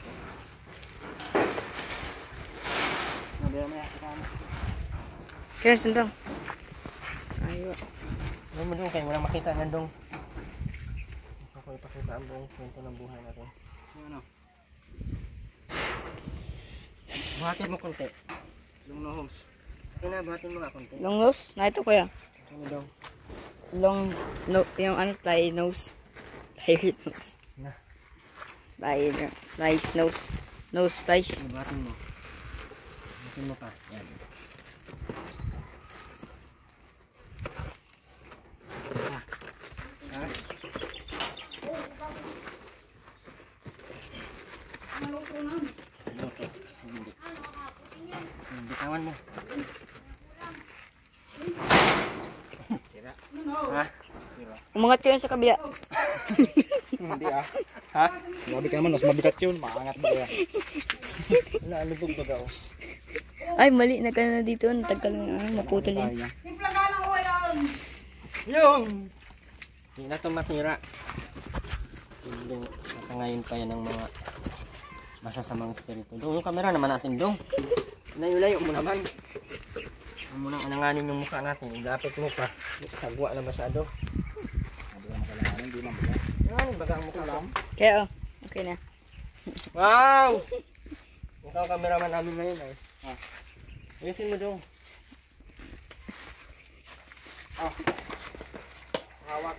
Nabila mo yan. Kaya sundang. Ayos. Ano mo dong kayo? Walang makita nga dong. Gusto ko ipakita ang buong kwento ng buhay natin. Ano? Buhatin mo konti. Long nose. Okay na, buhatin mo nga konti. Long nose? Na ito kuya. Ano dong? Long no, yung ano, fly nose. Fly nose. Na. Fly nose. Nose flies. Buhatin mo. Buhatin mo pa. Yan. Ha? Luto. Hindi. Bitawan mo. Sira. Ha? Sira. Umangat ko yan sa kabila. Hindi ah. Ha? Grabe ka naman, mas mabigat yun. Maangat ba yan? Wala, alubog baga oh. Ay, mali. Nagka na dito. Natagal na. Naputol yan. Timplaga ng oil. Yung! Hindi na ito masira. Hindi. Ngayon pa yan ng mga masasamang espiritu. Dong, yung camera naman natin dong. Layo-layo mo naman. Huwag mo nang alanganin yung mukha natin. Ilapit mo pa. Sagwa na masyado. Hindi naman kailangan, hindi naman. Yan, baga ang mukha lang. Kaya oh. Okay na. Wow! Ikaw cameraman namin ngayon ay. Ayusin mo dong. Hawak.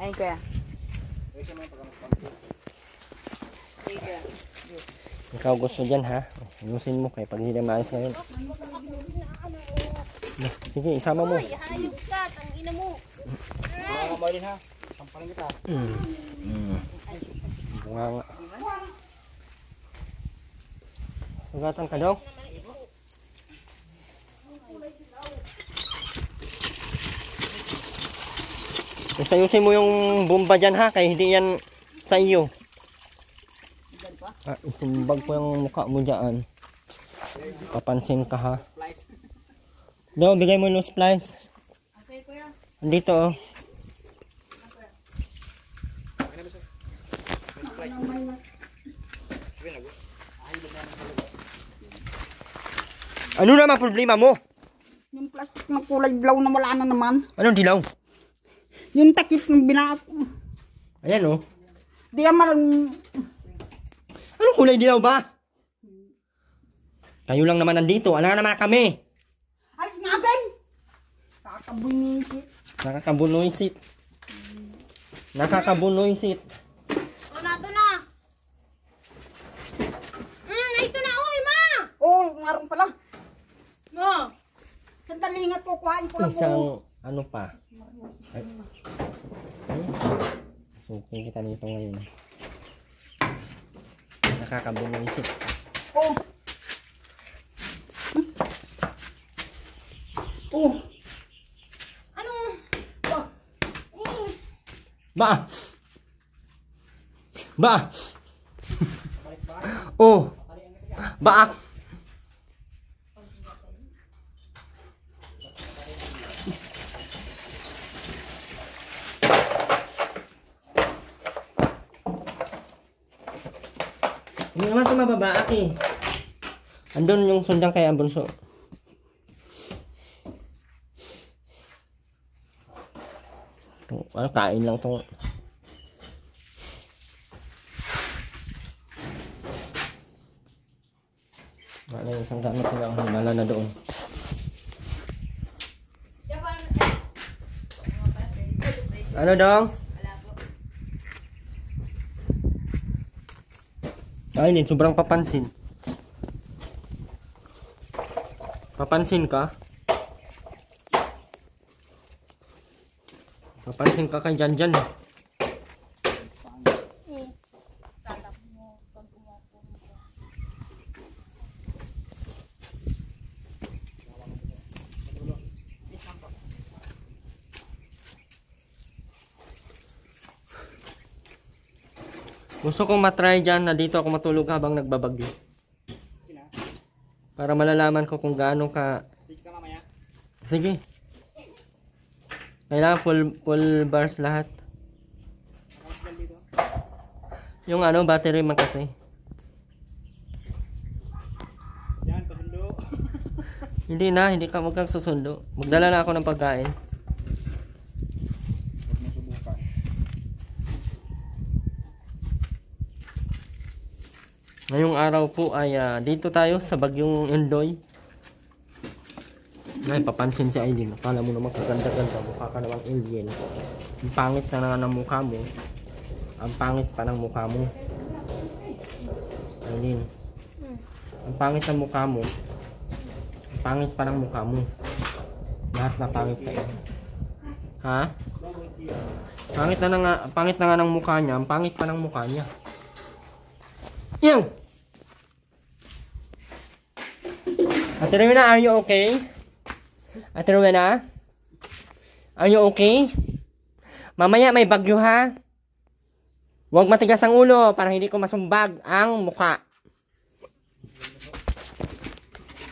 Ayun kuya. Ayusin mo yung pagkamas. Ayun kuya. Ikaw gusto dyan ha. Ayusin mo kaya pag hindi na maayos ngayon. Sige, isama mo. Uy, hayop ka, tangina mo. Mga kamay din ha. Sampaling kita. Bunga nga. Sugatan ka daw. Ayusin mo yung bomba dyan ha, kaya hindi yan sa iyo. Isumbag ko yung mukha mo dyan. Papansin ka ha. Daw, bigay mo yung splice. Andito oh. Ano naman problema mo? Yung plastic na kulay dilaw na wala na naman. Anong dilaw? Yung takip ng binaat. Ayan oh. Di naman. Anong kulay dilaw ba? Kayo lang naman nandito. Alam naman kami. Alis nga, Ben! Kakabunisit. Nakakabunoisit. Nakakabunoisit. O, nato na. Ito na, uy, ma! Oh, ngarong pala. Ma! Sandali nga kukuhain ko lang po. Isang ano pa. Ay. Suking kita nito ngayon. Nakakabunoisit. Oh. Oh. Ano? Ba! Ba! Oh! Baak! Hindi naman ito mababaak eh. Andun yung sundang kay ang bunso. Ano, kain lang ito. Wala yung isang gamit nila. Hinala na doon. Ano dong? Ay, hindi. Sobrang papansin. Papansin ka? Papansin ka kay Janjan eh. Gusto kong matry dyan na dito ako matulog habang nagbabagyo. Para malalaman ko kung gaano ka... Sige. Kailangan full bars lahat. Yung ano, battery man kasi. Yan, pasundo. Hindi na, hindi ka magkasusundo. Magdala na ako ng pagkain. Huwag mo subukan. Ngayong araw po ay dito tayo sa Bagyong Indoy. Ngayon, papansin si Aileen. Akala mo naman kaganda-ganda. Mukha ka namang alien. Ang pangit na nga ng mukha mo. Ang pangit pa ng mukha mo. Aileen. Ang pangit ng mukha mo. Ang pangit pa ng mukha mo. Lahat na pangit pa yun. Ha? Pangit na nga ng mukha niya. Ang pangit pa ng mukha niya. Ew! Ate Rowena, are you okay? Ate Rowena? Are you okay? Mamaya may bagyo ha? Huwag matigas ang ulo para hindi ko masumbag ang mukha.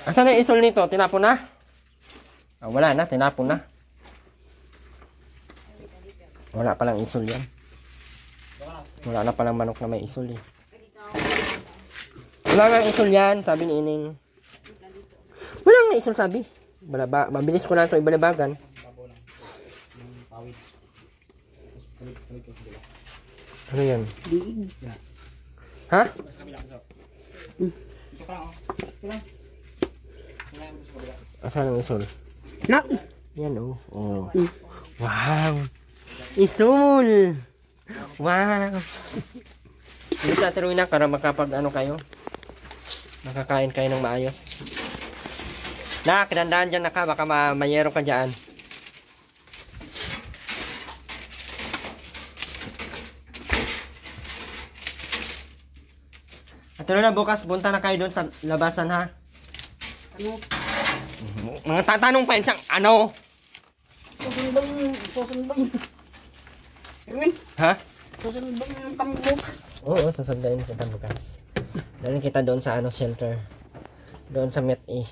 Asan na yung isol nito? Tinapon na? Wala na, tinapon na. Wala palang isol yan. Wala na palang manok na may isol eh. Wala nga isol yan, sabi ni Ining. Wala nga isol sabi. Mabilis ko na ito ibalabagan. Ano yan? Ha? Sa kabila ko. Ito pa lang oh. Ito lang. Wala yung sa kabila. Asan ang isul? Na. Yan oh. Oh. Wow. Isul. Wow. Dito sa tiruin na para makapag ano kayo. Nakakain kayo ng maayos. Nak, dandaan dyan na ka. Baka mayero ka dyan. At na bukas, punta na kayo doon sa labasan ha. Ano? Mga tatanong pa yun siyang ano? Susundan. Erwin, Ha? susundan kami bukas. Oo, sasundayin kita bukas. Dalhin kita doon sa ano shelter. Doon sa Met E.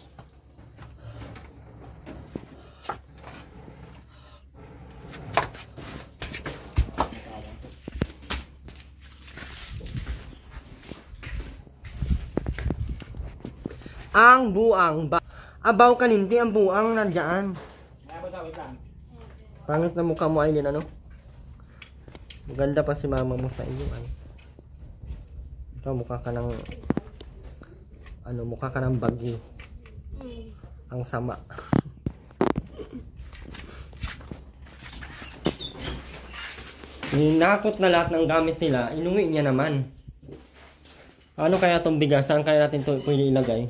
Ang buang ba? Abaw ka hindi ang buang nandiyan. Wait lang. Pangit na mukha mo Aileen ano? Maganda pa si mama mo sa iyo ay. Ikaw mukha ka ng ano, mukha ka ng bagyo. Ang sama. Ninakot na lahat ng gamit nila, inuwi niya naman. Ano kaya itong bigas? Saan kaya natin ito pwede ilagay?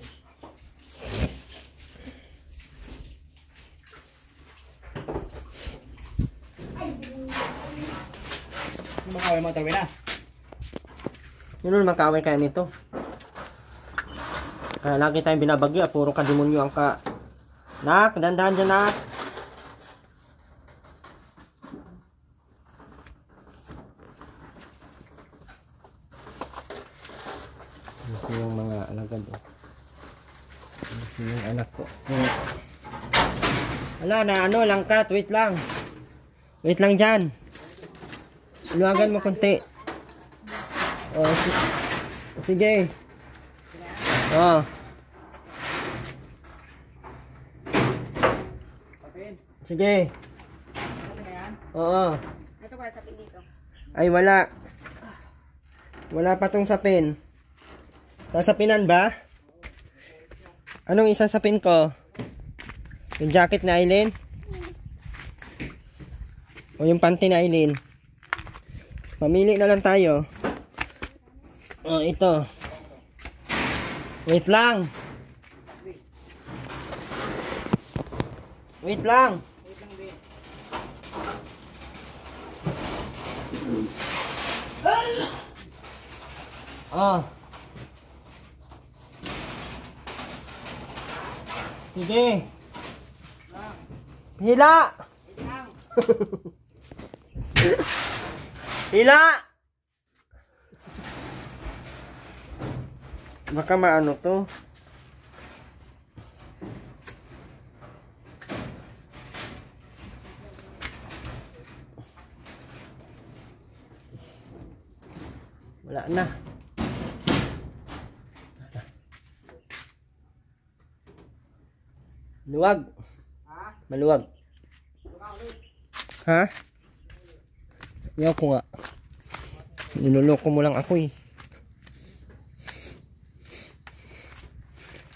Makawin mo tawin na. Yun naman makaway kaya nito. Kaya lagi tayong binabagyo, puro ka demonyo ang ka. Nak, dandan dyan nak. Gusto yung mga alagad oh. Gusto yung anak ko. Wala na ano, langkat, wait lang. Wait lang dyan. Iluwagan mo konti. Oh, sige. Oh. Sige. Oo. Ito para sapin dito. Ay, wala. Wala pa tong sapin. Sasapinan ba? Anong isasapin ko? Yung jacket na Aileen? O yung panty na Aileen? Mamili na lang tayo. Oh, ito. Wait lang. Wait lang. Oh. Sige. Hila. Hila. Baka maano to. Wala na. Luwag. Maluwag. Ha? Ayaw ko nga. Niloloko mo lang ako eh.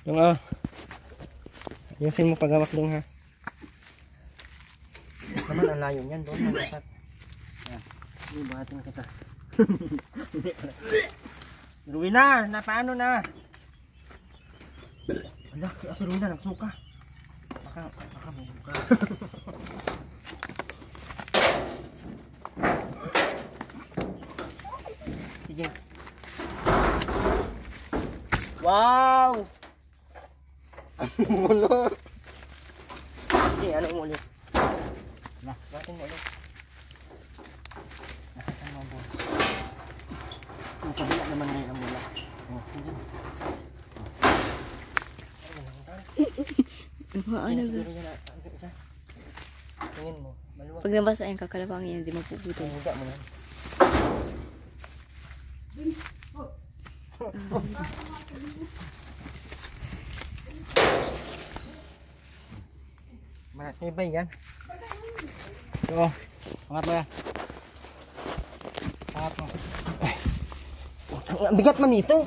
Yung ayusin mo paghawak dong ha. Naman ang layo niyan doon. Buhatin kita. Ruwi na. Paano na? Ala, si Ruwi na nagsuka. Baka buka. Sige. Wow! Ano? Sige, ano mo ulit? Batin mo ulit. Nakatan mo po. Yung kabila naman ngayon ang mula. Oh, sige. Ano ba? Tingin mo. Maluwag. Pag nabasa yung kakalabangin yan, hindi mapuputo. Higa mo yan. Matibay yan. Oo. Angat mo yan. Angat mo. Puta Ang bigat man ito.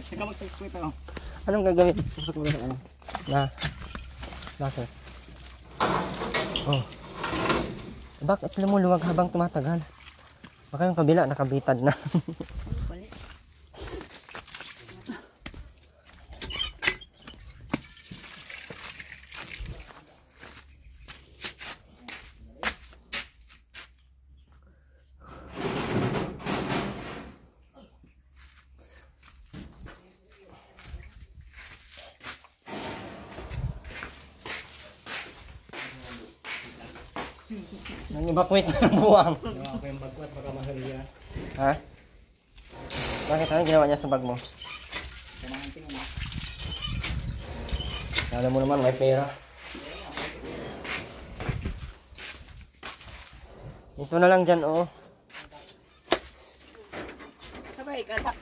Sige magsuskwit ako. Anong gagawin? Susuk mo sa ano. Na. Bakit? Oh. Bakit lumuluwag habang tumatagal? Baka yung kabila nakabitad na. Nang-evacuate na ang buwang. Ako yung bagwat, baka mahal yan. Ha? Bakit ano ginawa niya sa bag mo? Kailangan tingin. Alam mo naman, may pera. Ito na lang dyan, oh. Sabay, kata.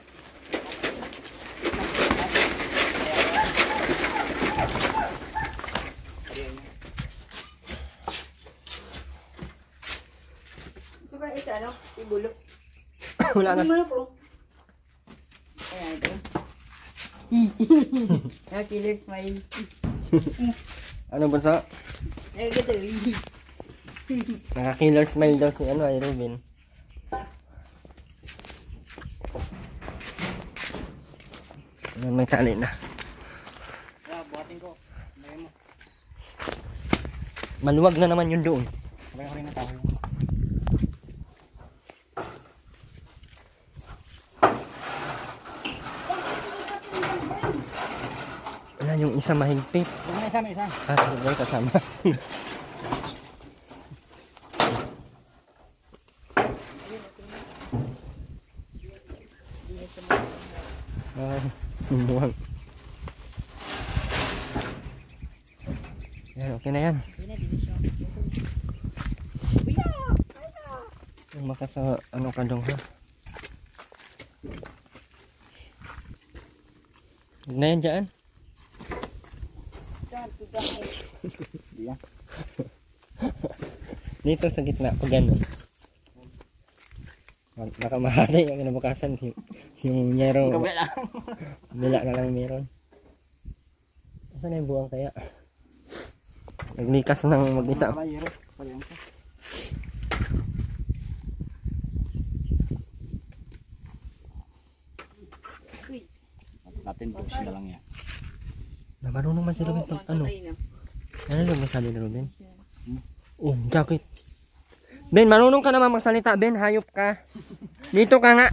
Sabay, isa, ano? Ibulo. Wala na. Ano po? Ayan, ito. Killer smile. Ano ba sa? Ayan, ito. Naka-killer smile daw si ay Ruben. Ayan, may tali na. Buhatin ko. May mo. Maluwag na naman yun doon. Sabay ko rin na tao. Wala yung isa mahigpit. Huwag na isa, may isa. Sige, kasama. Buwang. Yan, okay na yan. Maka sa ano ka dong ha? Huwag na yan dyan. Diyan. Dito sa gitna, pag gano'n. Baka mahari yung kinabukasan yung meron. Kabila. Bila na lang meron. Saan na yung buwang kaya? Naglikas ng mag-isa. Kabayero. Palihan ko. Natin po siya lang yan. Marunong man si Ruben pag ano. Ano lang masabi ni Ruben? Oh, jacket. Ben, marunong ka naman magsalita, Ben. Hayop ka. Dito ka nga.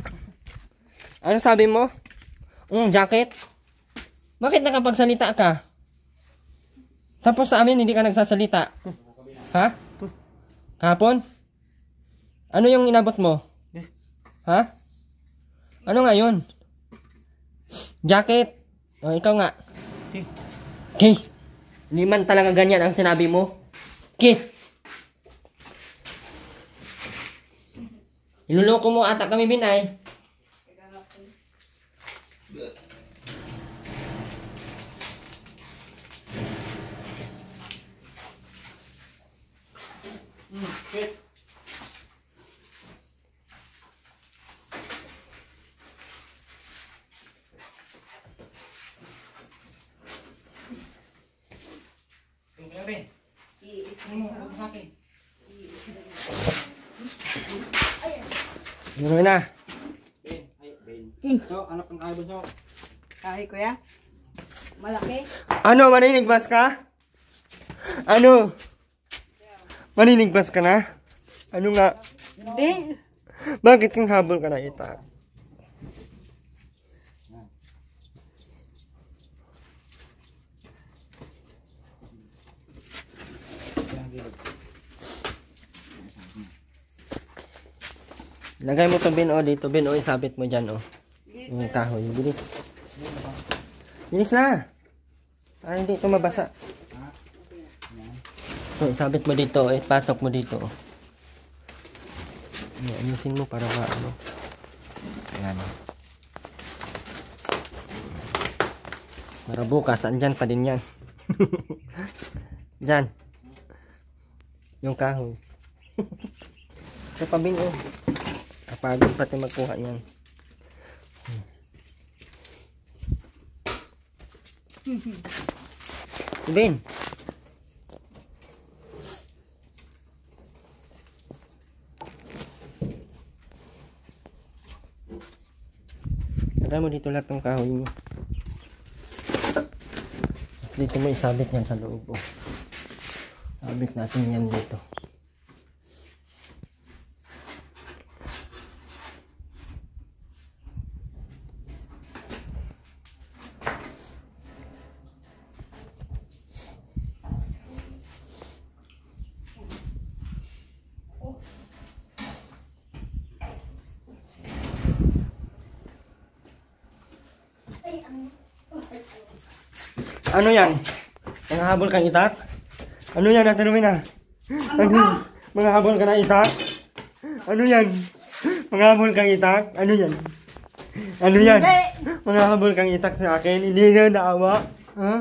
Ano sabi mo? Jacket. Bakit nakapagsalita ka? Tapos sa amin hindi ka nagsasalita. Ha? Kahapon? Ano yung inabot mo? Ha? Ano nga yun? Jacket. O, ikaw nga. Okay. Hindi man talaga ganyan ang sinabi mo. Okay. Iluloko mo ata kami, Binay. Ano na? So, anak ng kaibon so. Kahoy, kuya. Malaki. Ano, maninigbas ka? Ano? Maninigbas ka na? Ano nga? Hindi. Bakit kang habol ka na ita? Lagay mo to, Ben, o, dito, Ben, o, isabit mo dyan, o. Yung kahoy, bilis. Bilis na! Para hindi ito mabasa. So, isabit mo dito, o, pasok mo dito, o. Ayusin mo para ba, ano. Ayan, o. Para bukas, andyan pa din yan. Dyan. Yung kahoy. Ito pa, Ben, o. Kapagod pati magkuha niyan. Si Ben. Lagay mo dito lahat ng kahoy mo. Tapos dito mo isabit yan sa loob. Oh. Sabit natin yan dito. Ano yan? Manghahabol kang itak? Ano yan, Ate Rowena? Ano? Manghahabol ka ng itak? Ano yan? Manghahabol kang itak? Ano yan? Ano yan? Manghahabol kang itak sa akin? Hindi na naawa? Ha?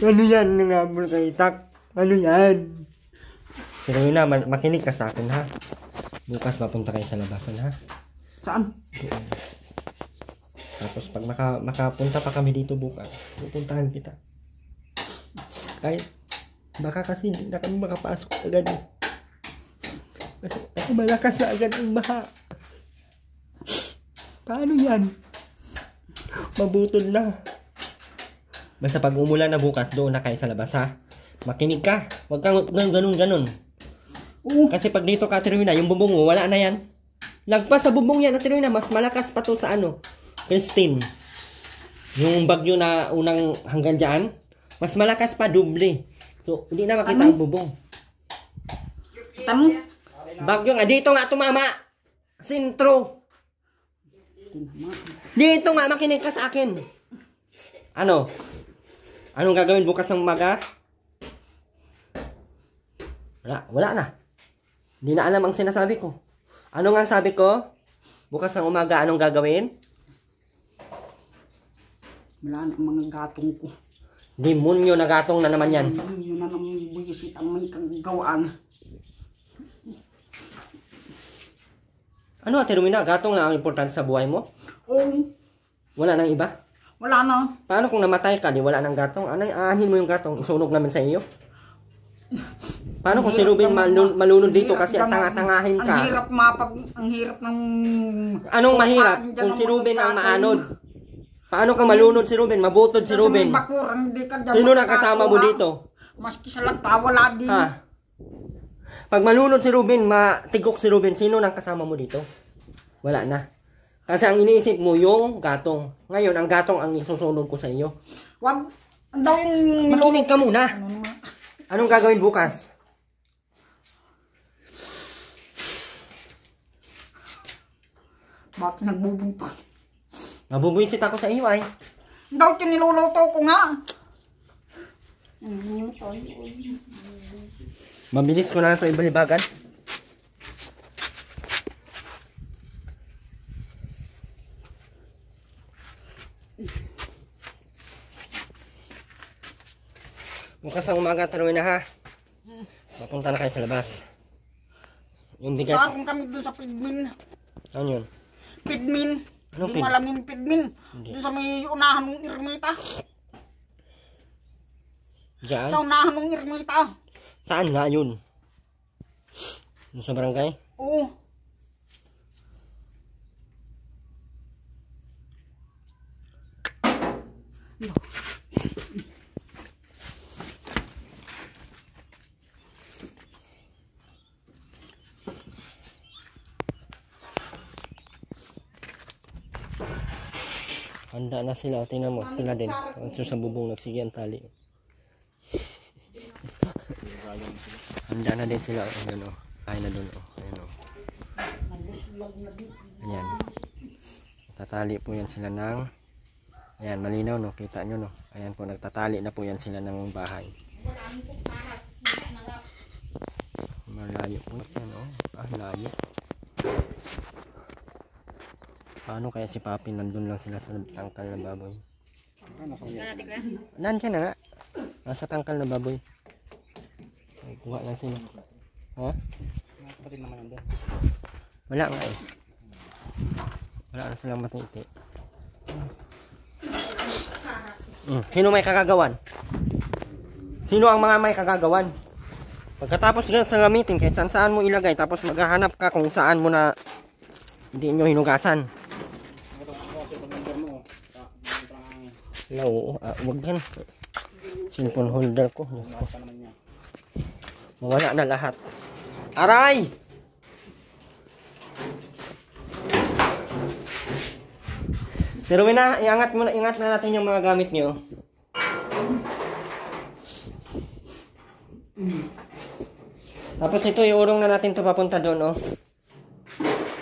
Ano yan? Manghahabol kang itak? Ano yan? Si Rowena, makinig ka sa akin ha? Bukas mapunta kayo sa labasan ha? Saan? Tapos pag makapunta pa kami dito bukas, pupuntahan kita. Kahit baka kasi hindi na kami makapasok agad. Kasi malakas na agad ang baha. Paano yan? Mabutol na. Basta pag umulan na bukas, doon na kayo sa labas ha. Makinig ka. Huwag kang ganun. Kasi pag dito ka, Ate Rowena, yung bubong mo, wala na yan. Lagpas sa bubong yan, Ate Rowena, mas malakas pa to sa ano. Christine, yung bagyo na unang hanggang dyan, mas malakas pa, doble. So, hindi na makita ang bubong. Tamo? Bagyo nga, dito nga tumama. Sentro. Dito nga, makinig ka sa akin. Ano? Anong gagawin bukas ng umaga? Wala na. Hindi na alam ang sinasabi ko. Ano nga sabi ko? Bukas ng umaga, anong gagawin? Wala na ang mga gatong ko. Demonyo na gatong na naman yan. Yun na naman buwisit ang may kagawaan. Ano, Ate Rowena? Gatong lang ang importante sa buhay mo? Oo. Wala nang iba? Wala na. Paano kung namatay ka, di wala nang gatong? Ano, aanhin mo yung gatong? Isunog namin sa iyo? Paano kung si Ruben malunod dito kasi at tanga-tangahin ka? Ang hirap ng... Anong mahirap? Kung si Ruben ang maanod. Paano kung malunod si Ruben? Mabutod si Ruben. Sino na kasama mo dito? Maski sa lagpa, wala din. Ha? Pag malunod si Ruben, matigok si Ruben, sino nang kasama mo dito? Wala na. Kasi ang iniisip mo yung gatong. Ngayon, ang gatong ang isusunod ko sa iyo. Wag. Ang daw yung... Makinig ka muna. Anong gagawin bukas? Bakit nagbubuntot? Mabubuisit ako sa iyo ay. Ang daw niluluto ko nga. Mabilis ko na ito ibalibagan. Bukas ng umaga, taruin na ha. Mapunta na kayo sa labas. Yung bigas. Tarong kami dun sa Pidmin. Ano yun? Pidmin. Anong Hindi mo alam yung Pidmin. Dun sa may unahan ng Ermita. Diyan? Sa unahan ng Ermita. Saan nga yun? Yung sa barangay? Oo. Handa na sila. Tingnan mo. Sila din. Ito sa bubong nagsige ang tali. Handa na din sila. Ayan o. Kain na dun o. Ayan o. Ayan. Tatali po yan sila ng... Ayan. Malinaw no. Kita nyo no. Ayan po. Nagtatali na po yan sila ng bahay. Malayo po yan o. Layo. Paano kaya si Papi nandun lang sila sa tangkal na baboy? Nandiyan na nga. Nasa tangkal na baboy. Ay, kuha lang sila. Ha? Wala nga eh. Wala na silang matiti. Sino may kagagawan? Sino ang mga may kagagawan? Pagkatapos sa gamitin, kahit saan mo ilagay, tapos maghahanap ka kung saan mo na hindi nyo hinugasan. Oo, wag yan. Cellphone holder ko. Diyos ko. Mawala na lahat. Aray! Pero iangat na natin yung mga gamit nyo. Tapos ito, iurong na natin ito papunta doon, oh.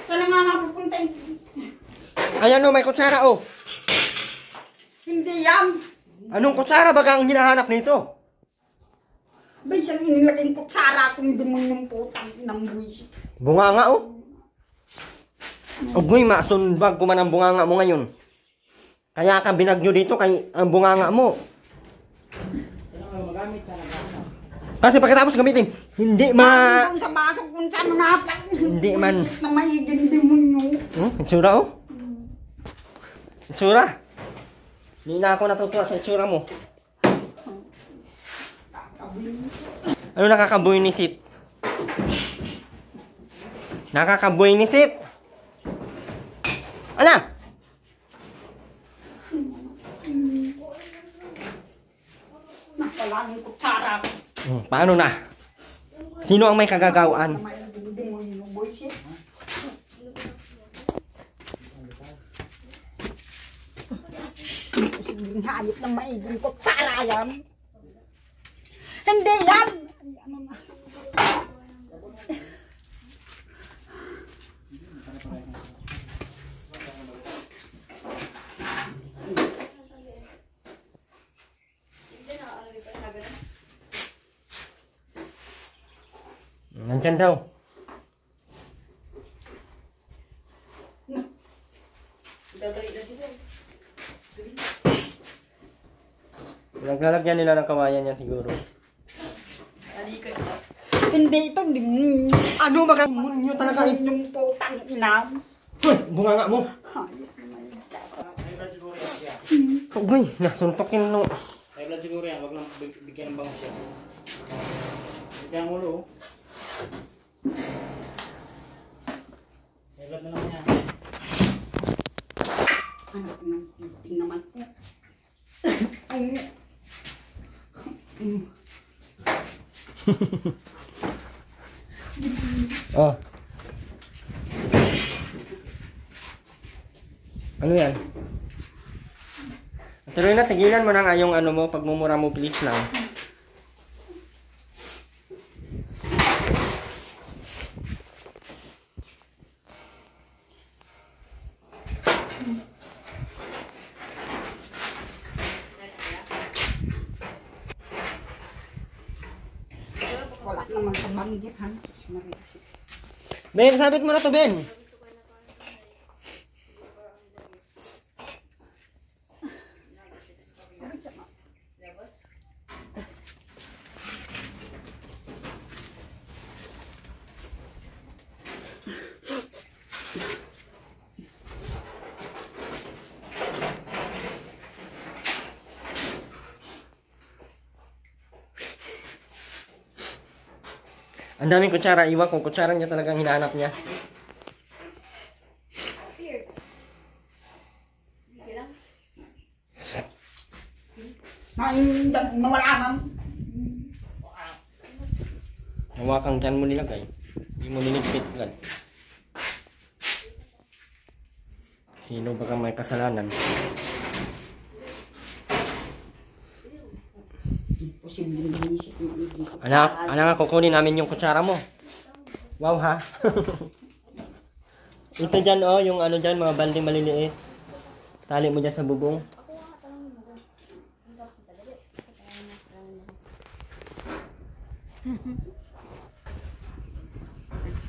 Saan nga napupunta? Ayan, oh, may kutsara, oh. Hindi yan. Anong kutsara baga ang hinahanap nito? Bay, saan inilagay ko tsara kung demonyong putang ng buwisit? Bunganga, oh. Ugoy, masunbag ko man ang bunganga mo ngayon. Kaya ka binagyo dito kay ang bunganga mo. Kasi pagkatapos gamitin, hindi Doon sa basok kung saan napan. Hindi man. Buwisit na maiging demonyo. Itsura, oh. Itsura. Hindi na ako natutuwa sa itsura mo. Ano nakakabuinisit? Nakakabuinisit? Ala! Napala ng kutsara ko. Paano na? Sino ang may kagagawaan? Na maiging demonyo ng buwisit. Posibleng hayop ng maiging kutsara yan. Hindi yan! Ano na? Nandyan daw. Naglalagyan nila ng kawayan yan siguro. Hindi ito. Ano ba ka? Munyo talaga eh. Yung putang ina. Hoy, bunganga mo. Hayop naman. Uy, nasuntokin no. Kaya blood siguro yan, wag lang bigyan ng bangus yan. Bigyan ng ulo. Kaya blood na naman yan. Anak ng titing naman po. Ay. Oh. Ano yan? Tuloy na, tigilan mo na nga yung ano mo, pagmumura mo, please lang. Wala naman sa banggit, ha? Ben, sabit mo na to, Ben. Ang daming kutsara, iwan kung kutsara niya talagang hinahanap niya. Nawala man. Hawakang dyan mo nilagay. Hindi mo niligpit agad. Sino ba ka may kasalanan? Posibleng buwisit ng maiging kutsara. Anak, kukunin namin yung kutsara mo. Wow ha? Ito dyan oh, yung ano dyan, mga balding maliliit. Tali mo dyan sa bubong.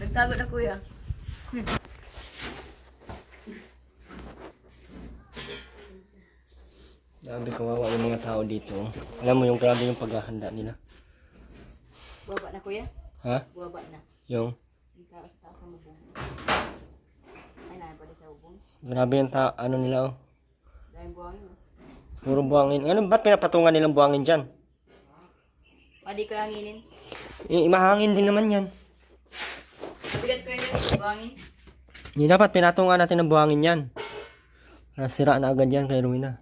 Nagtago na kuya. Grabe kawawa yung mga tao dito. Alam mo yung grabe yung paghahanda nila. Buwaba na kuya? Ha? Buwaba na. Yung Yung taas sa bubong. Ay, nahin pala sa bubong. grabe yung ano nila oh. Dahil buwang yun. Puro buhangin. Ano, ba't pinapatungan nilang buhangin dyan? Pwede ko hanginin. Mahangin din naman yan. Mabigat ko yun. Buhangin. Hindi dapat pinatungan natin ng buhangin yan. Nasira na agad yan kay Ruina.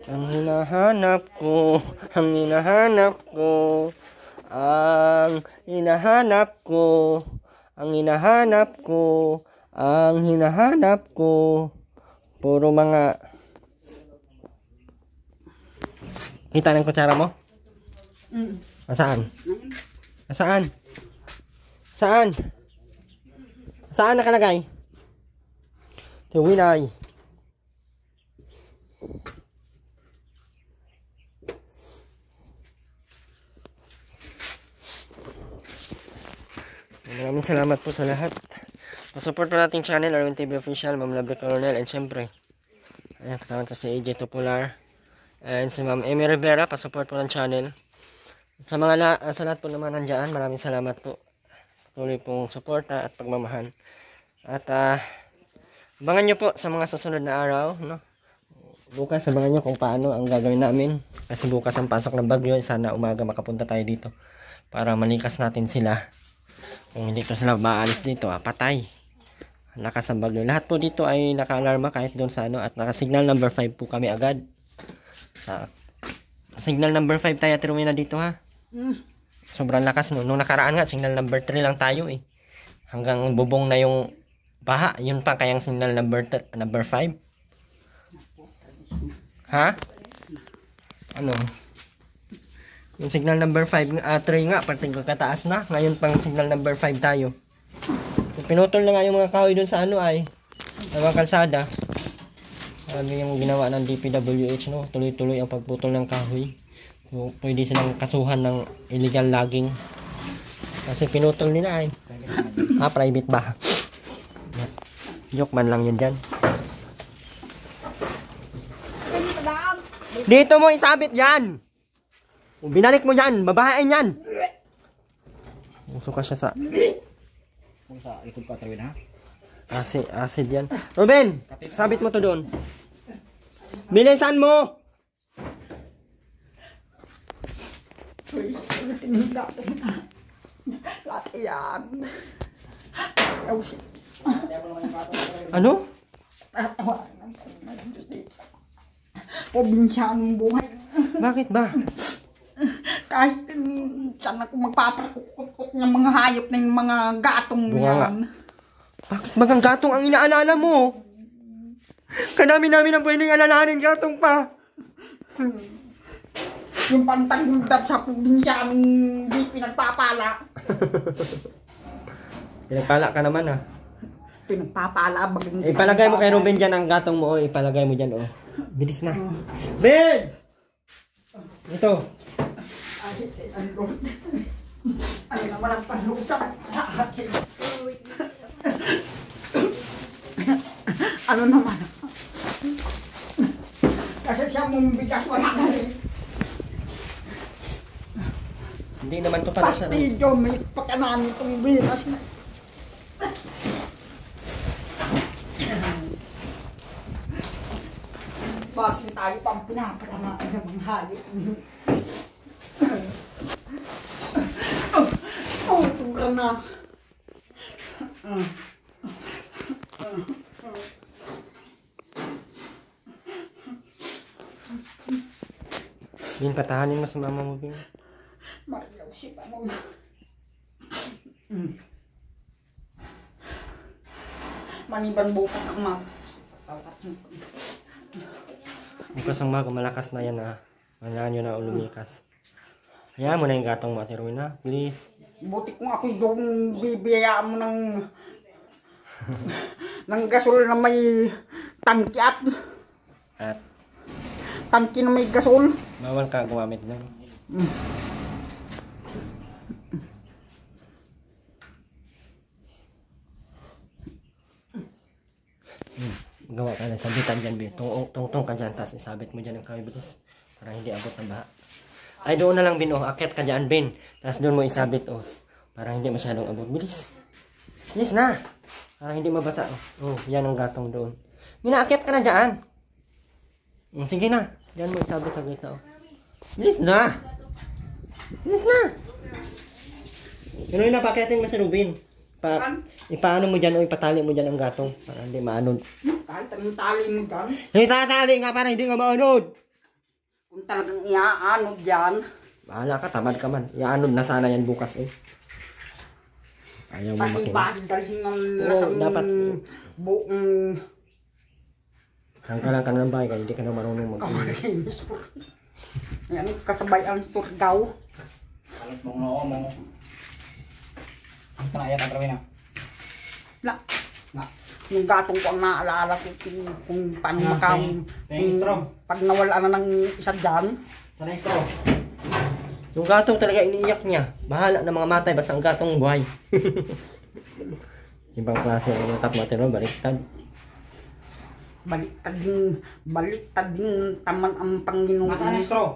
Ang hinahanap ko, ang hinahanap ko, ang hinahanap ko, ang hinahanap ko, ang hinahanap ko. Puro mga... Kita ng kutsara mo? Saan? Saan? Saan? Saan nakalagay? Tuwinay. Maraming salamat po sa lahat. Pasupport po nating channel, Arwin TV Official, Ma'am Lovely Coronel, and syempre, ayan, kasama si AJ Topular, and si Ma'am Amy Rivera, pasupport po ng channel. Sa mga sa lahat po naman nandiyan, maraming salamat po. Tuloy pong suporta at pagmamahal. At abangan nyo po sa mga susunod na araw, no? Bukas abangan nyo kung paano ang gagawin namin. Kasi bukas ang pasok ng bagyo, sana umaga makapunta tayo dito para malikas natin sila. Kung hindi ko sila maalis dito, patay. Lakas ng bagyo. Lahat po dito ay naka-alarma kahit doon sa ano. At naka-signal number 5 po kami agad. Sa signal number 5 tayo tirumin na dito ha. Sobrang lakas no. Nung nakaraan nga, signal number 3 lang tayo eh. Hanggang bubong na yung baha. Yun pa kayang signal number 5. Ha? Ano? Yung signal number 5, 3 nga, parting kataas na. Ngayon pang signal number 5 tayo. Pinutol na nga yung mga kahoy dun sa ano ay, sa mga kalsada. Ano yung ginawa ng DPWH, no? Tuloy-tuloy ang pagputol ng kahoy. So, pwede silang kasuhan ng illegal logging. Kasi pinutol nila ay. Private ba? Joke man lang yun dyan. Dito mo isabit yan! Binalik mo yan, babahain yan. Uso ka siya sa... Kung sa likod pa tayo na. Acid yan. Ruben, sabit mo to doon. Bilisan mo! Lahat yan. Ano? Probinsyanong buhay. Bakit ba? Kahit saan ako magpapakukukuk ng mga hayop ng mga gatong yan. Bakit bagang gatong ang inaalala mo? Kadami namin ang pwedeng alalahanin gatong pa. Yung pantaguldat sa probinsyanong di pinagpapala. Pinagpala ka naman ha. Pinagpapala. Ipalagay mo kay Ruben dyan ang gatong mo. Ipalagay mo dyan oh. Bilis na. Ben! Ito. Ano naman ang panusa sa akin? Ano naman? Kasi siya mong bigas wala na rin. Hindi naman to para sa... Pastidyo, may pakanan itong bigas na. Bakit tayo pang pinaparangaan ng mga hayop? Tura na. Bin, patahanin mo sa mama mo, Bin. Mariyaw si Pamong. Maniban bukas ang mag. Bukas ang maga, malakas na yan ha. Kailangan nyo na lumikas. Hayaan mo na yung gatong mo, Ate Rowena. Please. Buti kung ako yung bibiyayaan mo ng ng gasol na may tangki At tangki na may gasol. bawal ka gumamit nun. Gawa ka na, sabitan dyan, Bin. Tungtong ka dyan, tapos isabit mo dyan ang kahoy bilis. Para hindi abot ng baha. Ay, doon na lang, Bin, oh. Akit ka dyan, Bin. Tapos doon mo isabit, oh. Para hindi masyadong abot. Bilis. Bilis na. Para hindi mabasa. Oh, yan ang gatong doon. Minaakyat ka na dyan. Sige na. Diyan mo isabit sa gitna. Oh. Bilis na. Bilis na. Ano yung napakyatin mo si Rubin? Ipaano mo dyan o ipatali mo dyan ang gatong para hindi maanod. Kahit anong tali mo dyan. Itatali nga para hindi nga maanod. Kung talagang iaanod dyan. Bahala ka, tamad ka man. Iaanod na sana yan bukas eh. Ayaw mo Pati makinig. bakit dalhin ng Oo, lasang dapat. buong Tanggalan ka na ng bahay kaya hindi ka na marunong mag-English. kawalinis po. Yan, kasabay ang surgaw. Kalit mong noo mo. Ito na, ayan ang trawin na. La. Yung gatong ko ang naaalala ko kung paano makam. Pag nawala na ng isa dyan. Sana yung straw. Yung gatong talaga iniiyak niya. Bahala na mga matay basta ang gatong buhay. Ibang klase ng utak matero, baliktad. Baliktad din taman ang Panginoon. Masaan yung straw?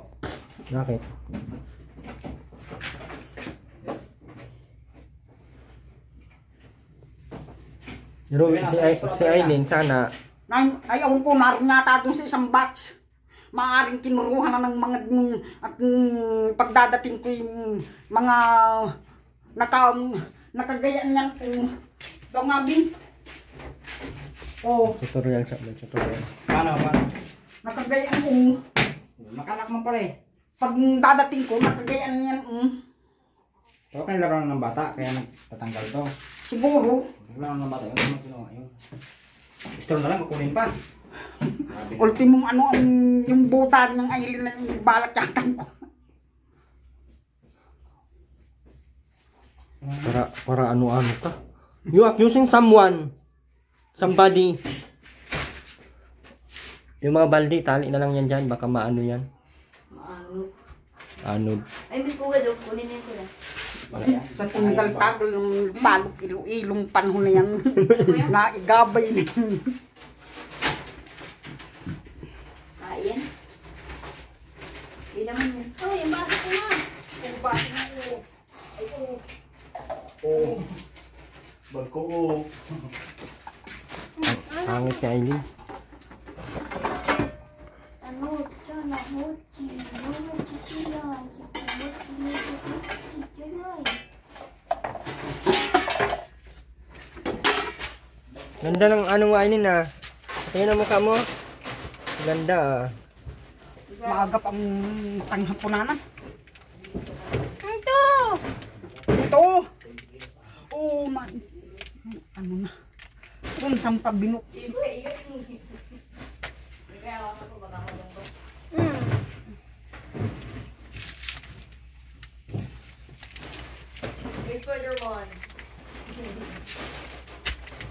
Bakit? Pero si Aileen sana Ayaw ko naroon yata doon sa isang batch. Maaring kinuruhan na ng mga at pagdadating ko yung mga nakagayaan niyan kung daw nga bin. Oh, tutorial sa tutorial. Paano? nakagayaan ko. Makalak mo pala eh. Pag dadating ko, nakagayaan niyan. Ito kayo laro ng bata, kaya nagtatanggal to. Siguro. Laro ng bata, yun kinuha yun. Straw na lang, kukunin pa. Ultimong ano ang yung buta ng Aileen na ibalak yatan ko. Para ano-ano ka. You accusing someone. Somebody. Yung mga baldi, tali na lang yan dyan. Baka maano yan. Maano? Anod. Ay, may pugad o. Kunin niyo ko na. Sa tinggal tagal ng palok ilo-ilong panahon na yan. Naigabay na yun. Kain. Ilan mo. Oh, yung baso ko na. Yung baso na ko. Oo. Bag ko oo. Pangit si Aileen. Ano, tsana, mochi, chichilan, chichilan. Ganda ng anong Aileen ah. Tingnan ang mukha mo. Ganda ah. Maagap ang tanghapunanan. Ito! Ito! Oh, man. Ano na. Kung saan pa binuksin. Spider-Man.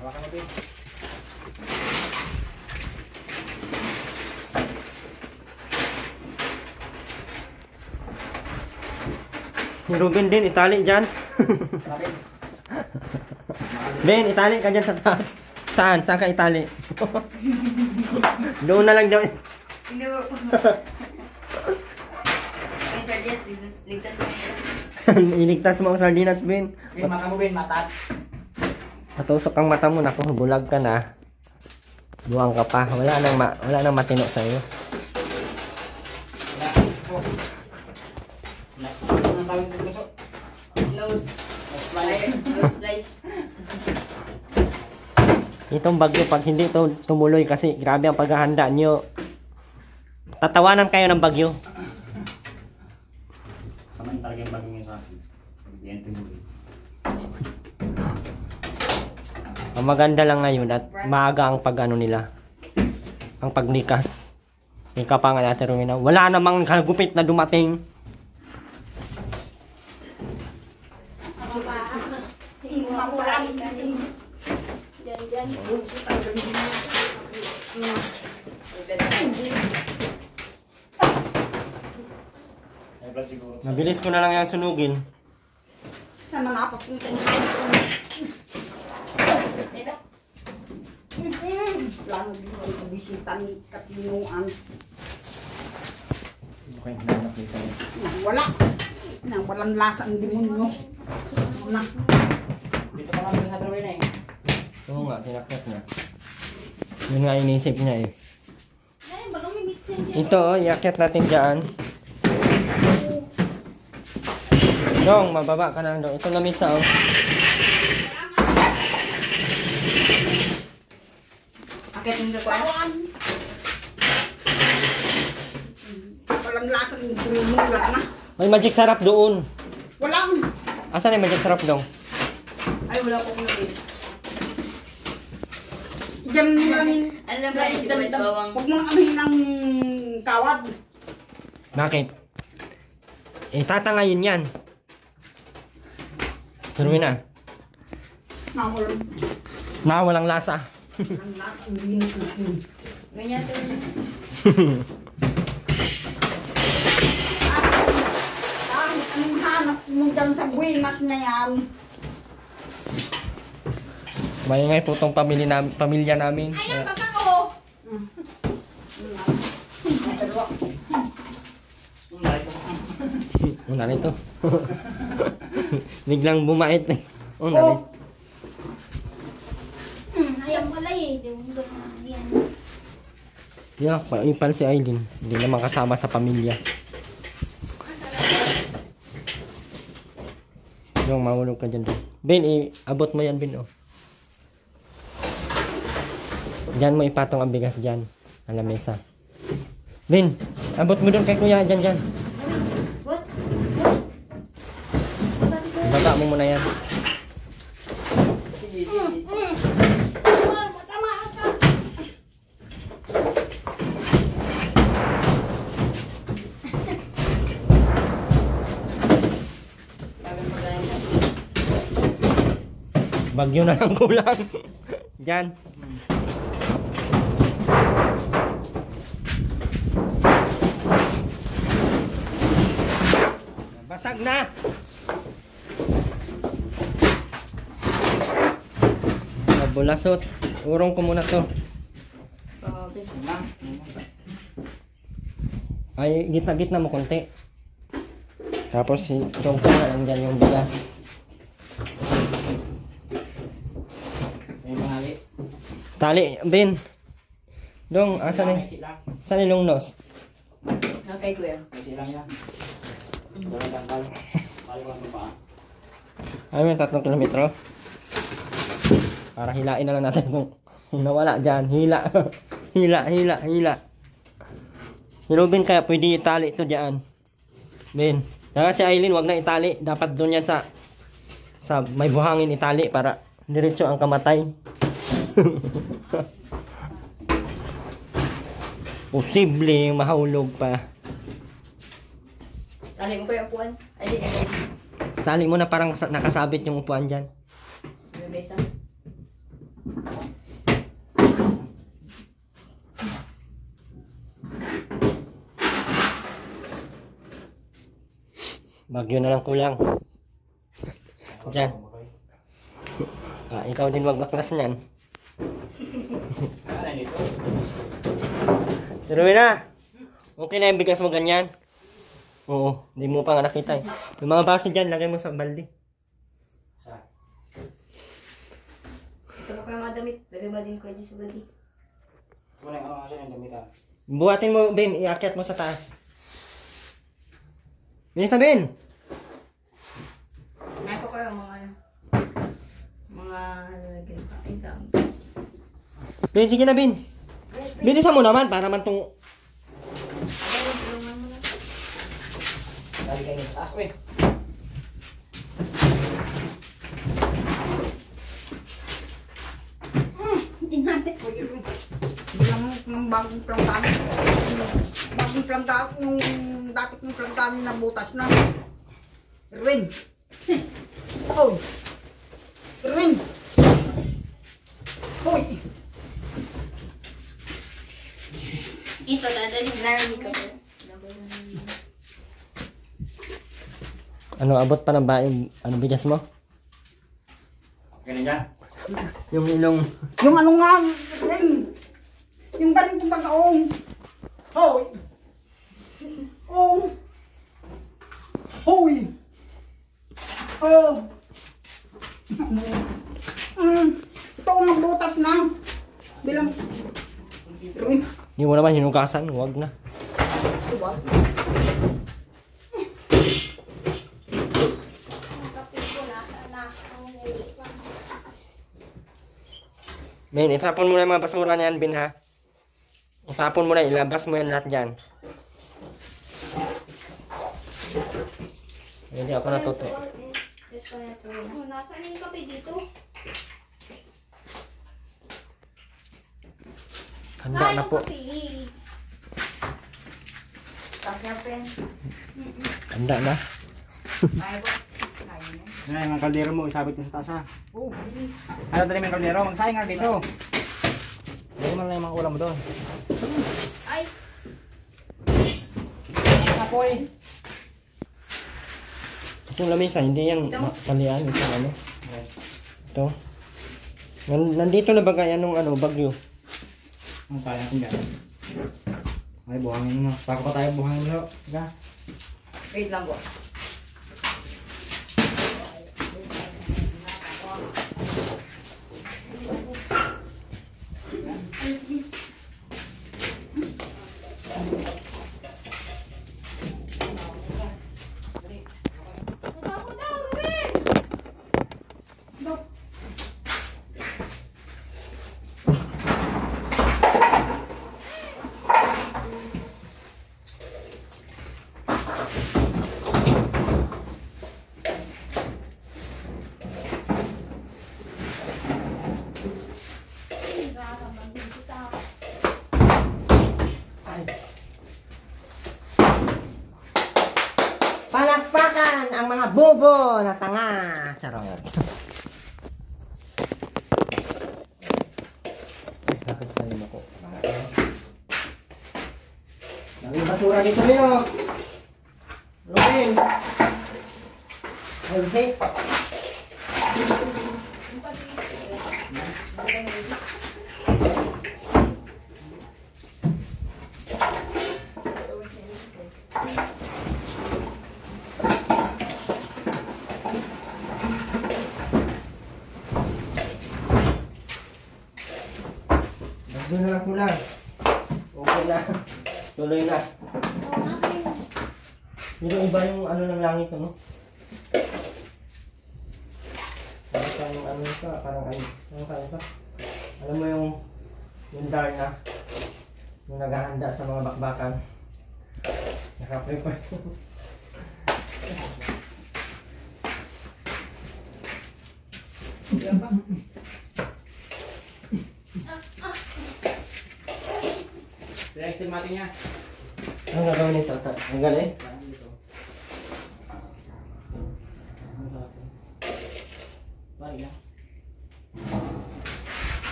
Hawakan mo din. Si Ruben din, itali dyan. Ben, itali ka dyan sa taas. Saan? Saan ka itali? Doon na lang dyan. Hindi mo. Ay, sardinas. Ligtas mo ito. Iligtas mo ang sardinas, Ben. Bin, mata mo bin, mata. Matusok ang mata mo. Naku, bulag ka na. Buwang ka pa. Wala nang matino sa'yo. Ang tawag ko gusto. Nose. Nose slice. Itong bagyo, pag hindi ito tumuloy kasi grabe ang paghahanda nyo. Tatawanan kayo ng bagyo. Samayin talaga yung bagong yun sa akin. Yan tumuloy. Ang maganda lang ngayon at maaga ang pag-ano nila. Ang paglikas. Ika pa nga natin Romina. Wala namang kagupit na dumating. Ay, blood siguro. Nabilis ko na lang yung sunugin. Sana napapunta yung Ito. plano din ang bisita ni Katinuan. Okay, hinahanap nito. Wala. Walang lasa ang demonyo. Na. Dito pa lang sa Darwin eh. Oo nga, tinakot na. Yun nga inisip niya eh. Ay, bagang may mitsen dyan. Ito, iakyat natin dyan. Dong, mababa ka na dong. Ito na misa oh. Akit yung dakuan. Walang lasang wala na. May magic sarap doon. Walang. Asan yung magic sarap dong? Ay, wala ko kung nabili. Diyan mo lang. Alam ba, hindi ko is bawang. Huwag mo nang anuhin ng kawad. Bakit? Eh, tatangayin yan. Turuin na. Nawalang. Na, walang lasa. Walang lasang linis na. Ganyan to. Kahit anong hanap mo dyan sa buwinas na yan. Mayingay po itong pamilya namin. Ayan, baga ko. Una nito. Biglang bumait eh. Una nito. Ayan pala eh. Yan. Yeah, paipal si Aileen. Hindi naman kasama sa pamilya. Yung mahulog ka dyan. Ben, abot mo yan, Ben. Oh. Diyan mo ipatong ang bigas dyan. Sa lamesa. Ben, abot mo doon kay kuya. Dyan. What? Baba mo muna yan. Bagyo na lang kulang. Dyan. Basag na. Nabulasot. Urong ko muna to. Ay, gitna-gitna mo konti. Tapos itong ko na lang dyan yung bigas. Tali, Ben. Dong, asan eh? Saan yung nos? Okay, kuya. Ano yung 3 kilometro? Para hilain na lang natin kung nawala dyan. Hila. hila. Pero Ben, kaya pwede itali ito dyan. Ben. Kaya si Aileen, wag na itali. Dapat doon yan sa may buhangin itali para diretso ang kamatay. Posible mahulog pa. Tali mo ko yung upuan. Ay, di. Tali mo na parang nakasabit yung upuan dyan. May mesa. Bagyo na lang kulang. Dyan. Ikaw din magbaklas niyan. Pero na. Okay na yung bigas mo ganyan. Oo, hindi mo pa nga nakita eh. Yung mga baso dyan, lagay mo sa balde. Ito mo kayo mga damit. Lagay mo din ko dyan sa body. Buhatin mo, Ben. Iakyat mo sa taas. Bilis na, Ben! May ko kayo mga ganito. Ay, dami. Ben, sige na, Ben. Bilisan mo naman, para naman tong... Tulungan mo na. Dali kayo sa taas, uy. Hindi natin. Bilang ng bagong plantahan. Bagong plantahan, nung dati kong plantahan na butas na. Erwin! Oh! Erwin! Hoy! Ito, dadalhin narinig ko. Ano, abot pa ng ba yung bigas mo? Okay na dyan. Yung ilong... Yung ano nga, Erwin! Yung ganitong pagkaong. Hoy! Oh! Hoy! Oh! Ito ako magbutas na. Bilang. Hindi mo naman hinugasan, huwag na. Men, itapon mo na yung mga basura na yan, Bin, ha? Itapon mo na, ilabas mo yan lahat dyan. Hindi ako natuto. Nasaan yung kape dito? Handa na po. Tapos niya, pen. Handa na. Kaya po. Kaya niya. Yan, yung kaldero mo, isabit mo sa taas ha. Oh, bilis. Ano dali mo yung kaldero? Magsayang nga dito. Lagyan mo na yung mga ulam mo doon. Ay, Apoy. Itong lamisa, hindi yan malian. Itong ano. Ito. Nandito na ba kaya nung ano, bagyo? Ang kaya natin dyan. Ay, buhangin mo. Sako pa tayo, buhangin mo. Sige. Wait lang po. ako daw, Ruben! Palakpakan ang mga bobo na tanga. Charot. Bakit tayo ako? Daming basura dito nyo. Ruben. Okay. Doon na lang kulang. Okay na. Tuloy na. Pero iba yung ano ng langit, ano? Parang ano ito, parang ano kaya ito? Alam mo yung Darna, yung naghahanda sa mga bakbakan. Naka-prepare. Kaya estimate niya. Ano gagawin nito? Ang galing? Bari lang.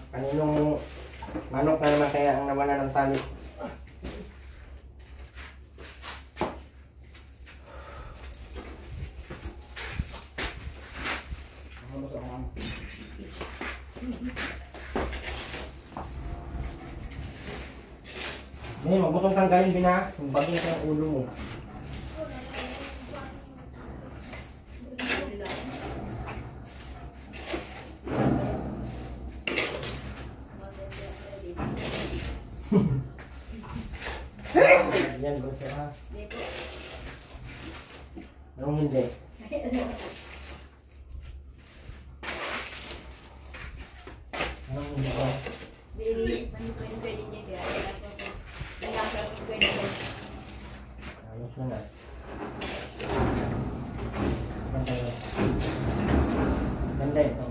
Kaninong manok na naman kaya ang nawala ng tali? May mabutong tanggalin din ha. Yung bagay sa ulo mo. Yan, gusto ha. Anong hindi? Anong hindi ko? Ayos na na. Ganda yun. Ganda ito.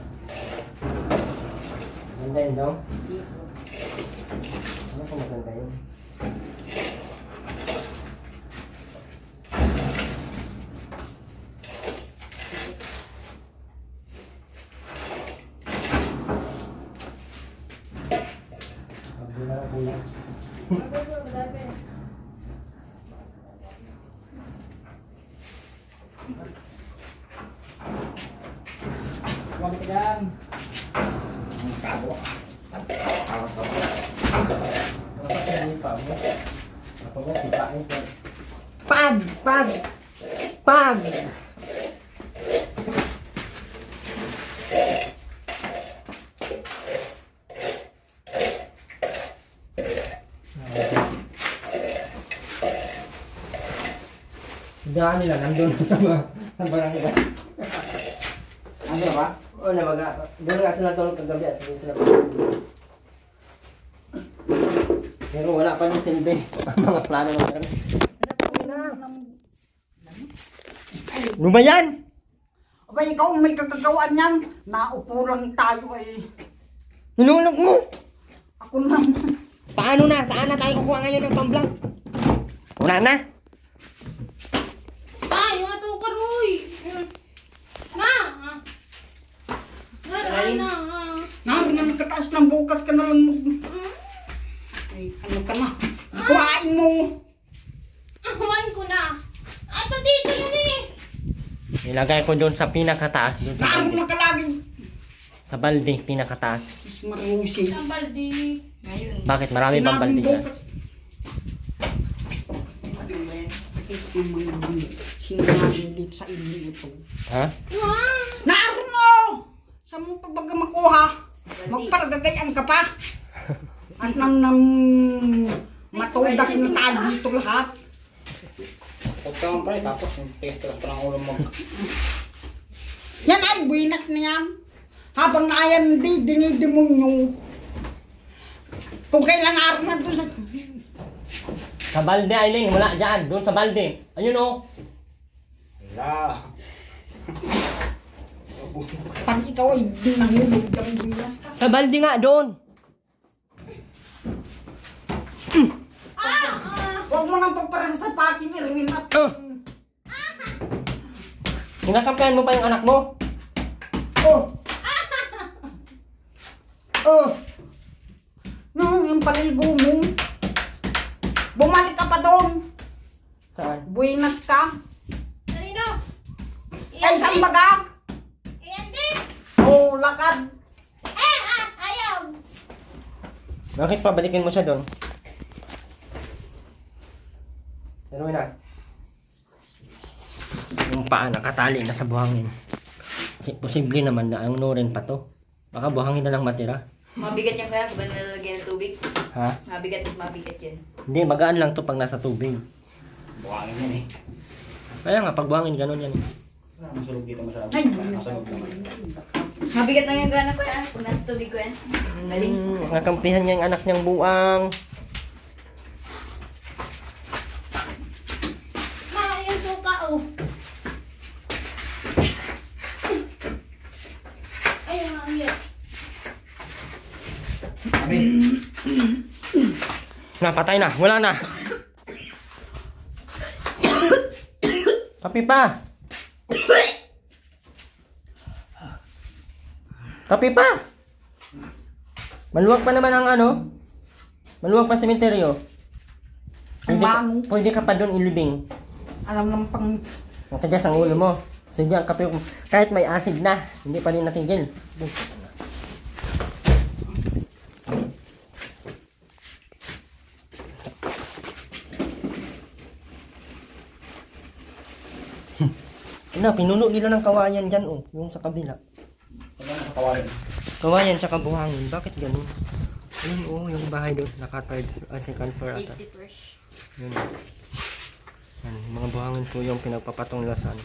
Ganda yun daw. Ano kung maganda yun? Abdul na kulang. Huwag ka dyan. Dapat yan pa mo. Ako nga sipain ko. Pag! Daan nila, nandun sa barangay. Ano ba? Oo na, doon nga sila tulog kagabi at hindi sila pero wala pa yung silbi. Ang mga plano ng kami. Ano ba yan? Aba, ikaw may kagagawaan yan. Naupo lang tayo ay. Hinulog mo! Ako naman. Paano na? Saan na tayo kukuha ngayon ng pamblang? Wala na? Ay, yung atukar, uy! Na! Na! Naroon na nagkataas ng bukas ka na lang ay, ano ka na? Kuhain mo! Ahuan ko na! Ato dito yun eh! Nilagay ko doon sa pinakataas. Doon sa Naroon balde. na ka lagi! Sa balde, pinakataas. Is marusi. Ang baldi. Ngayon. Bakit? Marami bang balde dyan? Sinanagin dito sa ili ito. Ha? Naroon mo! Saan mo pa baga makuha? Magparagagayaan ka pa. At nang matudas na tayo dito lahat. Huwag ka man pala, tapos yung testers pa ng ulo mo. Yan ay buwinas na yan. Habang nayan hindi, dinidemonyo. Kung kailan araw na doon sa... Sa balde, Aileen. Wala dyan. Doon sa balde. Ayun o. Wala. Pag ikaw ay nahulog kang buwinas ka. Sa balde nga, doon. Huwag mo nang pagpara sa sapatin, Erwin. At... Sinakampihan mo pa yung anak mo. Oh! Oh! No, yung paligo mo. Bumalik ka pa doon. Saan? Buwinas ka. Kanino? Ay, saan baga? Iyan din! Oh, lakad. Ayaw! Bakit pabalikin mo siya doon? Pero na. Yung paa nakatali na sa buhangin. Posible naman na ang nurin pa to. Baka buhangin na lang matira. Mabigat yan kaya kung ba nalalagyan ng tubig? Ha? Mabigat at mabigat yan. Hindi, magaan lang to pag nasa tubig. Buhangin yan eh. Kaya nga, pag buhangin, ganun yan. Masulog dito masyado. Ay, Masulog naman. Mabigat lang yung gana ko yan. Kung nasa tubig ko yan. Galing. Nakampihan niya yung anak niyang buang. Ma, yung suka oh. Ayun, ang yun. Napatay na, wala na. Kapi pa. Kapi pa. Maluwag pa naman ang ano. Maluwag pa sementeryo. Pwede ka pa doon ilibing. alam naman pang... Matigas ang ulo mo. Sige, ang kape, kahit may acid na, hindi pa rin natigil. Ano, pinuno nila ng kawayan dyan, oh. Yung sa kabila. Wala na sa kawarin. Kawayan tsaka buhangin. Bakit ganun? Ayun, oh, yung bahay doon. Naka-third, second floor ata. Safety first. Yun. Yan, mga buhangin po yung pinagpapatong nila sa ano.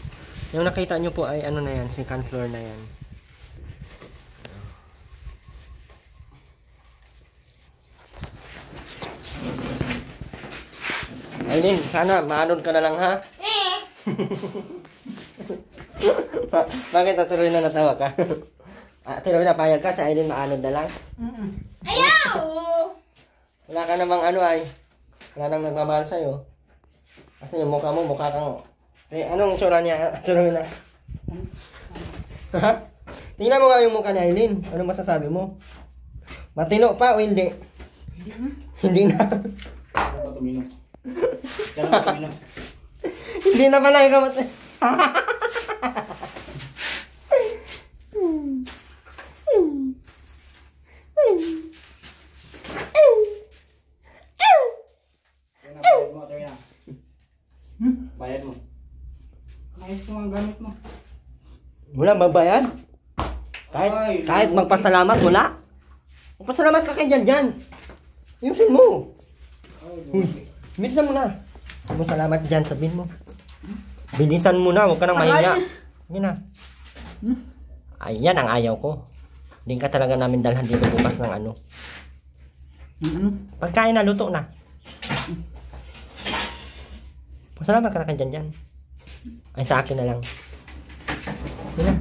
Yung nakita nyo po ay ano na yan, second floor na yan. Aileen, sana maanod ka na lang ha? Bakit natuloy na natawa ka? Tuloy na payag ka sa Aileen maanod na lang? Ayaw! Wala ka namang ano ay. Wala nang nagmamahal sa'yo. Kasi yung mukha mo, mukha kang... anong tsura niya? Tuloy na. Ha? Tingnan mo nga yung mukha ni Aileen. Ano masasabi mo? Matino pa o hindi? Hindi na. Diyan pa tumino. Diyan pa tumino. Hindi na pala ikaw matino. Bayad mo. Ayos ko ang gamit mo. Wala babayad? Kahit magpasalamat, wala. Magpasalamat ka kay Jan. Ayusin mo. Bilisan mo na. Masalamat Jan, sabihin mo. Bilisan mo na, huwag ka nang mahiya. Yun na. Ayan ang ayaw ko. Hindi ka talaga namin dalhan dito bukas ng ano. Pagkain na, luto na. Pasalamat ka na kay Jan. Ay, sa akin na lang. Yun na.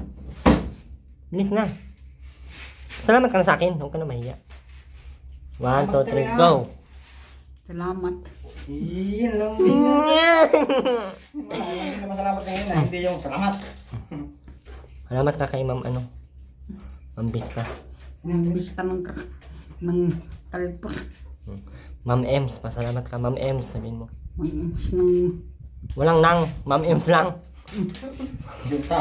Bilis na. Salamat ka na sa akin. Huwag ka na mahiya. 1, 2, 3, go. Salamat. Iyan lang. Hindi naman salamat ngayon na. Hindi yung salamat. Salamat ka kay Ma'am ano. Ma'am Bista. Ang bisa ng kalpo. Ma'am Ems. Pasalamat ka Ma'am Ems. Sabihin mo. Ang ng Walang nang. Ma'am Ems lang. Junta.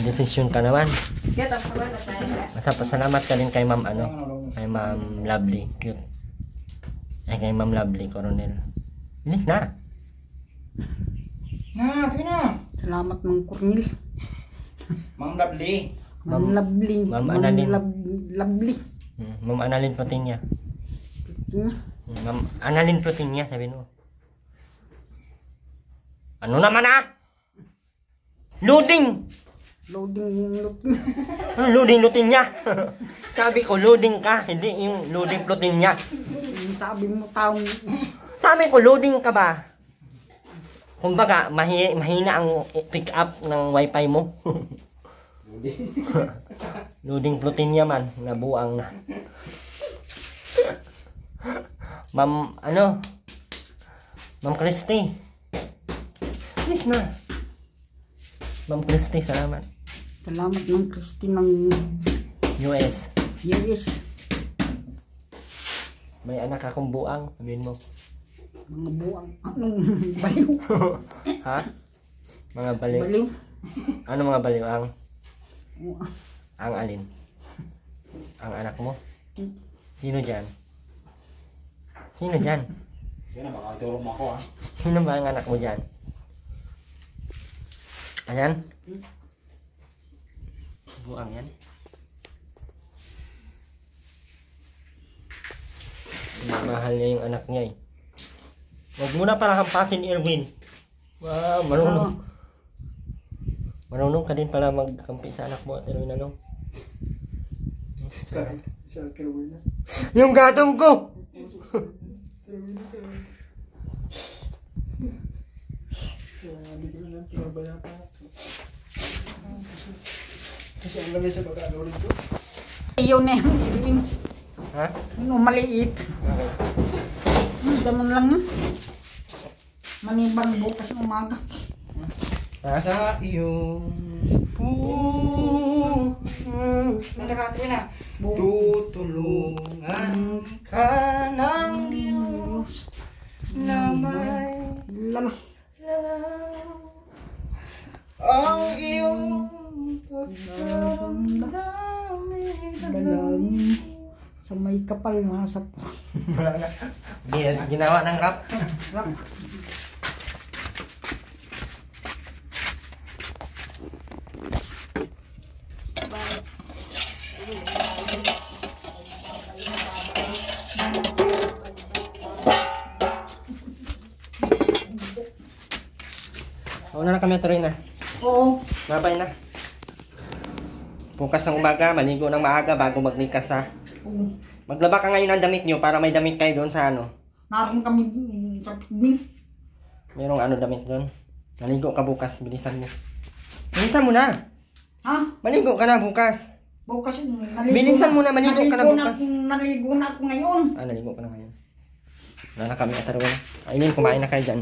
Desisyon ka naman. Get up sa wala tayo. Basta pasalamat ka din kay Ma'am ano. Kay Ma'am Lovely. Cute. Ay kay Ma'am Lovely Coronel. Bilis na. Sige na. salamat ng Cornel. Ma'am Lovely. Ma'am Lovely. Ma'am Annalyn. Lovely. Ma'am Annalyn Protinya. Ma'am Annalyn Protinya. Sabihin mo. Ano naman ah? Loading! Loading. Loading niya. Sabi ko loading ka, hindi yung loading plotin niya. Sabi mo taong Sabi ko loading ka ba? Kumbaga, mahina ang pick up ng wifi mo. Loading plotin niya man, nabuang na. Ma'am, ano? Ma'am Christy. Please na. Ma'am Christy, salamat. salamat ng Christy ng US. US. May anak akong buang, sabihin mo. Mga buwang. Anong baliw? Ha? Mga baliw. Baliw. Ano mga baliw? Ang alin? Ang anak mo? Sino dyan? Sino dyan? Sige na, baka tulong mo ako ha. Sino ba ang anak mo dyan? Ayan? Buang yan? Mahal niya yung anak niya eh. Huwag mo na para hampasin, Erwin. Wow, marunong. Marunong ka din pala magkampi sa anak mo at Erwin, ano? Yung gatong ko! Ayaw na yan. Ha? Ano, maliit. Okay. Ganun lang yun. Maniban bukas ng umaga. Sa iyong Nagkakatuwi na. Tutulungan ka ng Diyos na may Lala. ang iyong pagkaramdamin. Sa may kapal na sa Ginawa ng rap. Una na kami tuloy na. Oo. Babay na. Bukas ng umaga, maligo ng maaga bago magnikas ha. Maglaba ka ngayon ng damit nyo para may damit kayo doon sa ano. Naroon kami sa pigmin. Merong ano damit doon. Maligo ka bukas, bilisan mo. Bilisan mo na. Ha? Maligo ka na bukas. Bukas naligo Bilisan mo na, maligo ka na bukas. Naligo na ako ngayon. Naligo ka na ngayon. Wala na kami katarungan. I mean, kumain na kayo dyan.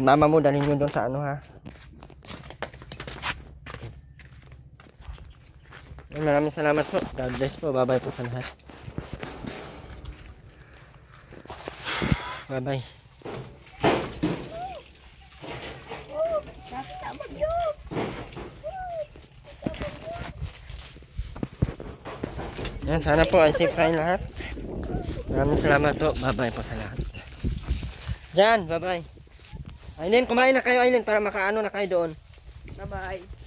Mama mo, dalhin nyo doon sa ano ha. Maraming salamat po. God bless po. Bye-bye po sa lahat. Bye-bye. Yan, sana po ay safe kayong lahat. Maraming salamat po. Bye-bye po sa lahat. Jan, bye-bye. Ainin, kumain na kayo, Ainin, para makaano na kayo doon. Bye-bye.